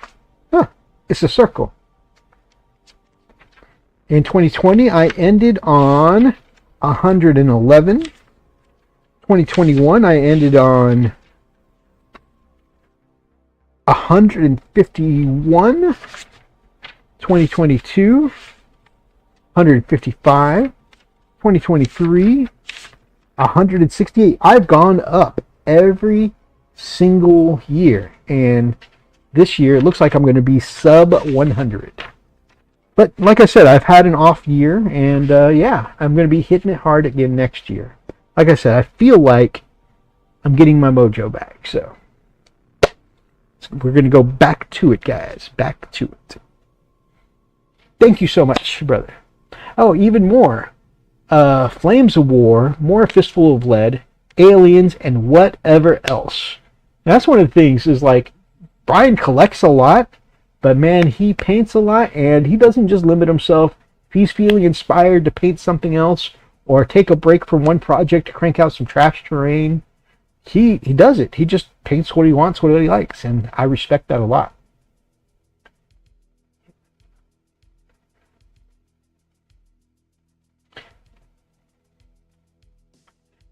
Huh, it's a circle. In 2020, I ended on 111. 2021, I ended on 151. 2022, 155. 2023, 168. I've gone up every single year, and this year it looks like I'm going to be sub 100. But like I said, I've had an off year, and yeah, I'm going to be hitting it hard again next year. Like I said, I feel like I'm getting my mojo back, so we're going to go back to it, guys. Back to it. Thank you so much, brother. Oh, even more. Flames of War, more Fistful of Lead, Aliens, and whatever else. That's one of the things is Brian collects a lot, but man, he paints a lot, and he doesn't just limit himself. If he's feeling inspired to paint something else or take a break from one project to crank out some trash terrain, he does it. He just paints what he wants, what he likes, and I respect that a lot.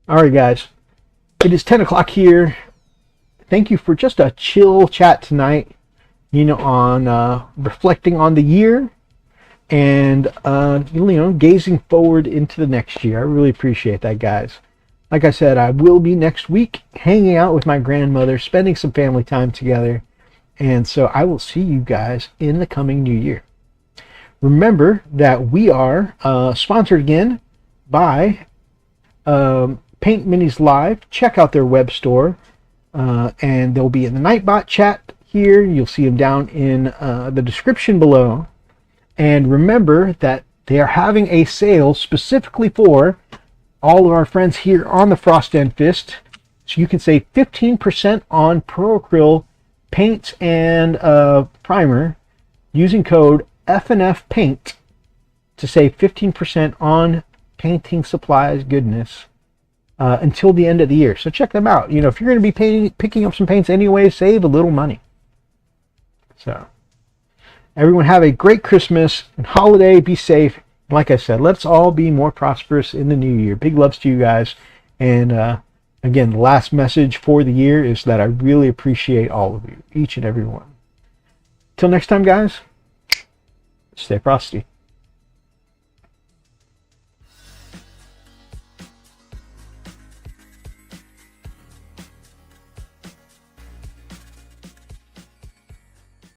All right, guys, it is 10 o'clock here. Thank you for just a chill chat tonight, on reflecting on the year and, gazing forward into the next year. I really appreciate that, guys. Like I said, I will be next week hanging out with my grandmother, spending some family time together. And so I will see you guys in the coming new year. Remember that we are sponsored again by Paint Minis Live. Check out their web store. And they'll be in the Nightbot chat here. You'll see them down in the description below. And remember that they are having a sale specifically for all of our friends here on the Frost and Fist. So you can save 15% on Pro-Acryl paints and primer using code FNF Paint to save 15% on painting supplies goodness. Until the end of the year. So check them out. If you're going to be picking up some paints anyway, save a little money. So everyone have a great Christmas and holiday. Be safe. Like I said, let's all be more prosperous in the new year. Big loves to you guys. And again, the last message for the year is that I really appreciate all of you, each and every one. Till next time, guys, stay frosty.